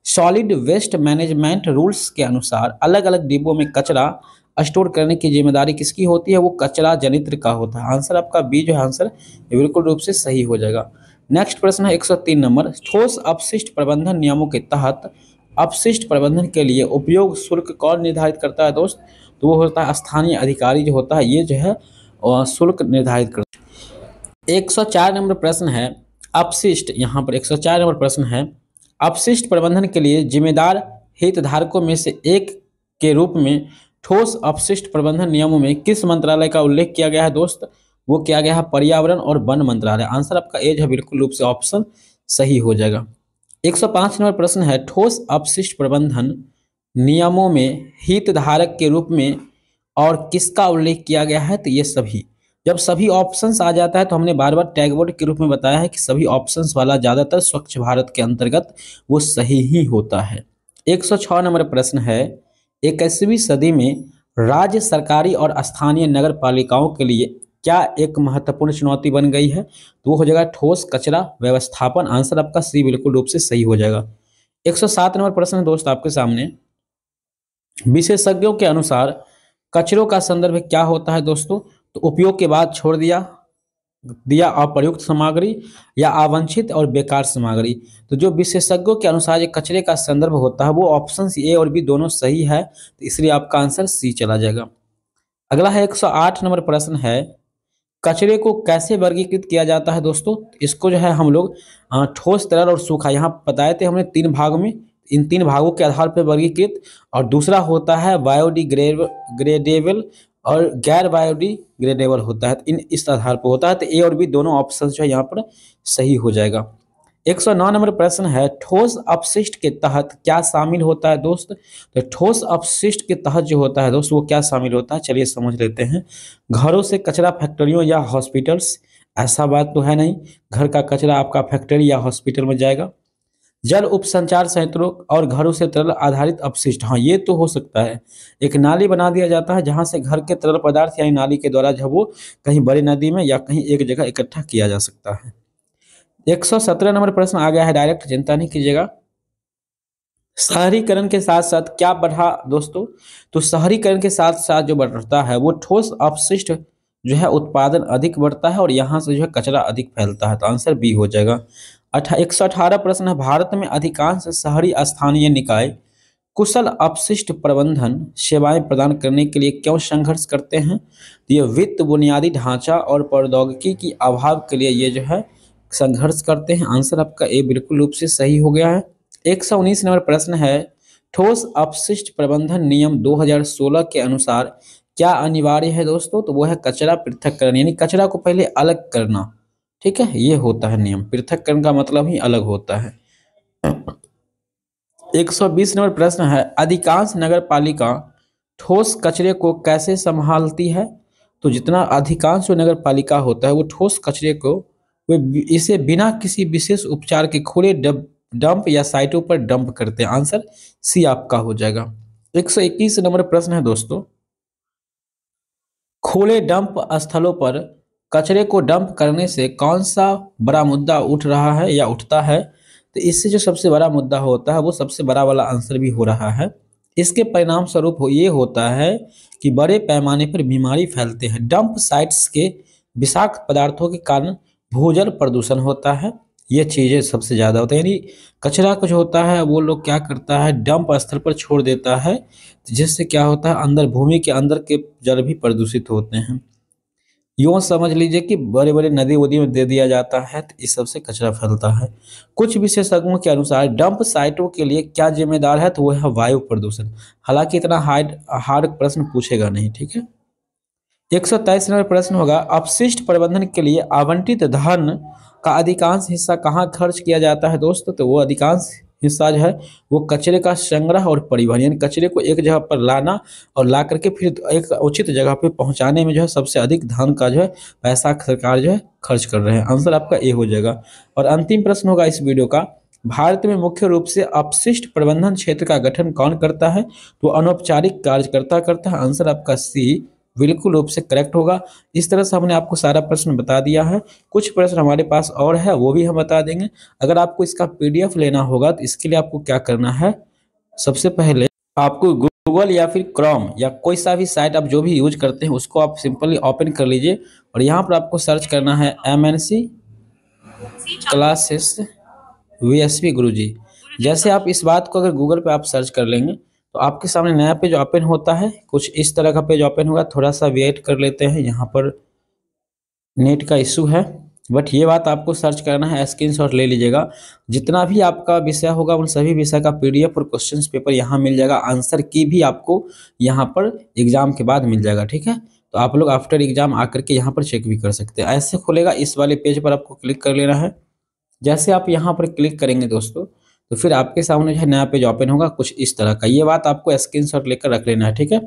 सॉलिड वेस्ट मैनेजमेंट रूल्स के अनुसार अलग अलग डिब्बों में कचरा स्टोर करने की जिम्मेदारी किसकी होती है? वो कचरा जनित्र का होता है। आंसर आपका बी जो है आंसर बिल्कुल रूप से सही हो जाएगा। नेक्स्ट प्रश्न है 103 नंबर, ठोस अपशिष्ट प्रबंधन नियमों के तहत अपशिष्ट प्रबंधन के लिए उपयोग शुल्क कौन निर्धारित करता है दोस्त? तो वो होता है स्थानीय अधिकारी जो होता है, ये जो है शुल्क निर्धारित करता है। 104 नंबर प्रश्न है अपशिष्ट, यहाँ पर 104 नंबर प्रश्न है, अपशिष्ट प्रबंधन के लिए जिम्मेदार हितधारकों में से एक के रूप में ठोस अपशिष्ट प्रबंधन नियमों में किस मंत्रालय का उल्लेख किया गया है दोस्त? वो किया गया है पर्यावरण और वन मंत्रालय। आंसर आपका ए है बिल्कुल रूप से ऑप्शन सही हो जाएगा। 105 नंबर प्रश्न है, ठोस अपशिष्ट प्रबंधन नियमों में हितधारक के रूप में और किसका उल्लेख किया गया है? तो ये सभी, जब सभी ऑप्शंस आ जाता है तो हमने बार बार टैगवर्ड के रूप में बताया है कि सभी ऑप्शंस वाला ज़्यादातर स्वच्छ भारत के अंतर्गत वो सही ही होता है। 106 नंबर प्रश्न है, 21वीं सदी में राज्य सरकारी और स्थानीय नगर पालिकाओं के लिए क्या एक महत्वपूर्ण चुनौती बन गई है? तो वो हो जाएगा ठोस कचरा व्यवस्थापन। आंसर आपका सी बिल्कुल रूप से सही हो जाएगा। 107 नंबर प्रश्न है दोस्त आपके सामने, विशेषज्ञों के अनुसार कचरों का संदर्भ क्या होता है दोस्तों? तो उपयोग के बाद छोड़ दिया अप्रयुक्त सामग्री या अवांछित और बेकार सामग्री। तो जो विशेषज्ञों के अनुसार ये कचरे का संदर्भ होता है वो ऑप्शन ए और बी दोनों सही है, तो इसलिए आपका आंसर सी चला जाएगा। अगला है 108 नंबर प्रश्न है, कचरे को कैसे वर्गीकृत किया जाता है दोस्तों? इसको जो है हम लोग ठोस, तरल और सूखा, यहाँ बताए थे हमने 3 भाग में, इन 3 भागों के आधार पर वर्गीकृत, और दूसरा होता है बायोडिग्रेडेबल और गैर बायोडिग्रेडेबल होता है, इस आधार पर होता है। तो ए और बी दोनों ऑप्शन जो है यहाँ पर सही हो जाएगा। 109 नंबर प्रश्न है, ठोस अपशिष्ट के तहत क्या शामिल होता है दोस्त? तो ठोस अपशिष्ट के तहत जो होता है दोस्त वो क्या शामिल होता है, चलिए समझ लेते हैं। घरों से कचरा फैक्ट्रियों या हॉस्पिटल्स, ऐसा बात तो है नहीं, घर का कचरा आपका फैक्ट्री या हॉस्पिटल में जाएगा। जल उपसंचार संयंत्रों और घरों से तरल आधारित अपशिष्ट, हाँ ये तो हो सकता है। एक नाली बना दिया जाता है जहां से घर के तरल पदार्थ यानी नाली के द्वारा जो वो कहीं बड़ी नदी में या कहीं एक जगह इकट्ठा किया जा सकता है। 117 नंबर प्रश्न आ गया है, डायरेक्ट, चिंता नहीं कीजिएगा। शहरीकरण के साथ साथ क्या बढ़ा दोस्तों, तो शहरीकरण के साथ साथ जो बढ़ता है वो ठोस अपशिष्ट जो है उत्पादन अधिक बढ़ता है और यहाँ से जो है कचरा अधिक फैलता है, तो आंसर बी हो जाएगा। 118 प्रश्न है, भारत में अधिकांश शहरी स्थानीय निकाय कुशल अपशिष्ट प्रबंधन सेवाएं प्रदान करने के लिए क्यों संघर्ष करते हैं, तो ये वित्त, बुनियादी ढांचा और प्रौद्योगिकी की अभाव के लिए ये जो है संघर्ष करते हैं। आंसर आपका ए बिल्कुल रूप से सही हो गया है। 119 नंबर प्रश्न है, ठोस अपशिष्ट प्रबंधन नियम 2016 के अनुसार क्या अनिवार्य है दोस्तों, तो वो है कचरा पृथक्करण, यानी कचरा को पहले अलग करना। ठीक है, ये होता है नियम, पृथक्करण का मतलब ही अलग होता है। 120 नंबर प्रश्न है, अधिकांश नगर पालिका ठोस कचरे को कैसे संभालती है, तो जितना अधिकांश जो नगर पालिका होता है वो ठोस कचरे को वे इसे बिना किसी विशेष उपचार के खुले डंप या साइटों पर डंप करते हैं। आंसर सी आपका हो जाएगा। 121 नंबर प्रश्न है दोस्तों, खुले डंप स्थलों पर कचरे को डंप करने से कौन सा बड़ा मुद्दा उठ रहा है या उठता है, तो इससे जो सबसे बड़ा मुद्दा होता है वो सबसे बड़ा वाला आंसर भी हो रहा है। इसके परिणाम स्वरूप ये होता है कि बड़े पैमाने पर बीमारी फैलते हैं। डंप साइट्स के विषाक्त पदार्थों के कारण भूजल प्रदूषण होता है, ये चीज़ें सबसे ज़्यादा होता है, यानी कचरा कुछ होता है वो लोग क्या करता है डंप स्थल पर छोड़ देता है, जिससे क्या होता है अंदर भूमि के अंदर के जल भी प्रदूषित होते हैं। यूँ समझ लीजिए कि बड़े बड़े नदी वदी में दे दिया जाता है तो इस सबसे कचरा फैलता है। कुछ विशेषज्ञों के अनुसार डंप साइटों के लिए क्या जिम्मेदार है, तो वो है वायु प्रदूषण। हालांकि इतना हार्ड प्रश्न पूछेगा नहीं, ठीक है। 123 नंबर प्रश्न होगा, अपशिष्ट प्रबंधन के लिए आवंटित धन का अधिकांश हिस्सा कहाँ खर्च किया जाता है दोस्तों, तो वो अधिकांश हिस्सा जो है वो कचरे का संग्रह और परिवहन, यानी कचरे को एक जगह पर लाना और ला करके फिर एक उचित जगह पे पहुंचाने में जो है सबसे अधिक धन का जो है पैसा सरकार जो है खर्च कर रहे हैं। आंसर आपका ए हो जाएगा। और अंतिम प्रश्न होगा इस वीडियो का, भारत में मुख्य रूप से अपशिष्ट प्रबंधन क्षेत्र का गठन कौन करता है, तो अनौपचारिक कार्यकर्ता करता है। आंसर आपका सी बिल्कुल रूप से करेक्ट होगा। इस तरह से हमने आपको सारा प्रश्न बता दिया है। कुछ प्रश्न हमारे पास और है वो भी हम बता देंगे। अगर आपको इसका पीडीएफ लेना होगा तो इसके लिए आपको क्या करना है, सबसे पहले आपको गूगल या फिर क्रोम या कोई सा भी साइट आप जो भी यूज करते हैं उसको आप सिंपली ओपन कर लीजिए और यहाँ पर आपको सर्च करना है MNC क्लासेस VSP गुरुजी। जैसे आप इस बात को अगर गूगल पे आप सर्च कर लेंगे तो आपके सामने नया पेज ओपन होता है, कुछ इस तरह का पेज ओपन होगा। थोड़ा सा वेट कर लेते हैं, यहाँ पर नेट का इशू है, बट ये बात आपको सर्च करना है, स्क्रीनशॉट ले लीजिएगा। जितना भी आपका विषय होगा उन सभी विषय का पीडीएफ और क्वेश्चंस पेपर यहाँ मिल जाएगा। आंसर की भी आपको यहाँ पर एग्जाम के बाद मिल जाएगा, ठीक है। तो आप लोग आफ्टर एग्जाम आकर के यहाँ पर चेक भी कर सकते हैं। ऐसे खुलेगा, इस वाले पेज पर आपको क्लिक कर लेना है। जैसे आप यहाँ पर क्लिक करेंगे दोस्तों तो फिर आपके सामने जो है नया पेज ओपन होगा कुछ इस तरह का। ये बात आपको स्क्रीनशॉट लेकर रख लेना है, ठीक है।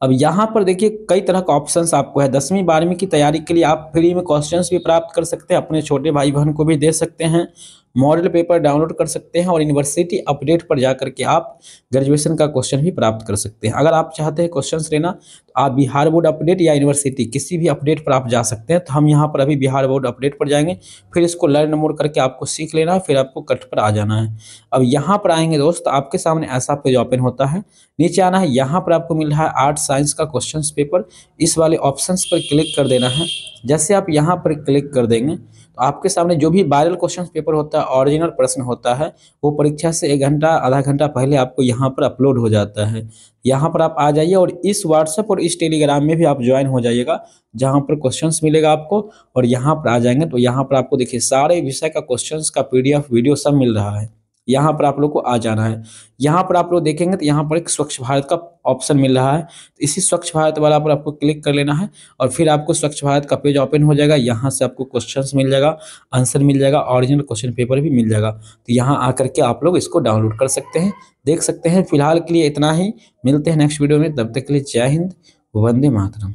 अब यहाँ पर देखिए कई तरह का ऑप्शंस आपको है। 10वीं 12वीं की तैयारी के लिए आप फ्री में क्वेश्चंस भी प्राप्त कर सकते हैं, अपने छोटे भाई बहन को भी दे सकते हैं, मॉडल पेपर डाउनलोड कर सकते हैं और यूनिवर्सिटी अपडेट पर जाकर के आप ग्रेजुएशन का क्वेश्चन भी प्राप्त कर सकते हैं। अगर आप चाहते हैं क्वेश्चंस लेना तो आप बिहार बोर्ड अपडेट या यूनिवर्सिटी किसी भी अपडेट पर आप जा सकते हैं। तो हम यहाँ पर अभी बिहार बोर्ड अपडेट पर जाएंगे, फिर इसको लर्न मोड करके आपको सीख लेना है, फिर आपको कट पर आ जाना है। अब यहाँ पर आएंगे दोस्त, आपके सामने ऐसा पेज ओपन होता है, नीचे आना है, यहाँ पर आपको मिल रहा है आर्ट साइंस का क्वेश्चन पेपर, इस वाले ऑप्शंस पर क्लिक कर देना है। जैसे आप यहाँ पर क्लिक कर देंगे तो आपके सामने जो भी वायरल क्वेश्चन पेपर होता है, ओरिजिनल प्रश्न होता है, वो परीक्षा से 1 घंटा आधा घंटा पहले आपको यहाँ पर अपलोड हो जाता है। यहाँ पर आप आ जाइए और इस व्हाट्सएप और इस टेलीग्राम में भी आप ज्वाइन हो जाइएगा, जहाँ पर क्वेश्चंस मिलेगा आपको। और यहाँ पर आ जाएंगे तो यहाँ पर आपको देखिए सारे विषय का क्वेश्चंस का पीडीएफ वीडियो सब मिल रहा है। यहाँ पर आप लोग को आ जाना है। यहाँ पर आप लोग देखेंगे तो यहाँ पर एक स्वच्छ भारत का ऑप्शन मिल रहा है, तो इसी स्वच्छ भारत वाला पर आपको क्लिक कर लेना है और फिर आपको स्वच्छ भारत का पेज ओपन हो जाएगा। यहाँ से आपको क्वेश्चंस मिल जाएगा, आंसर मिल जाएगा, ओरिजिनल क्वेश्चन पेपर भी मिल जाएगा। तो यहाँ आकर के आप लोग इसको डाउनलोड कर सकते हैं, देख सकते हैं। फिलहाल के लिए इतना ही, मिलते हैं नेक्स्ट वीडियो में, तब तक के लिए जय हिंद, वंदे मातरम।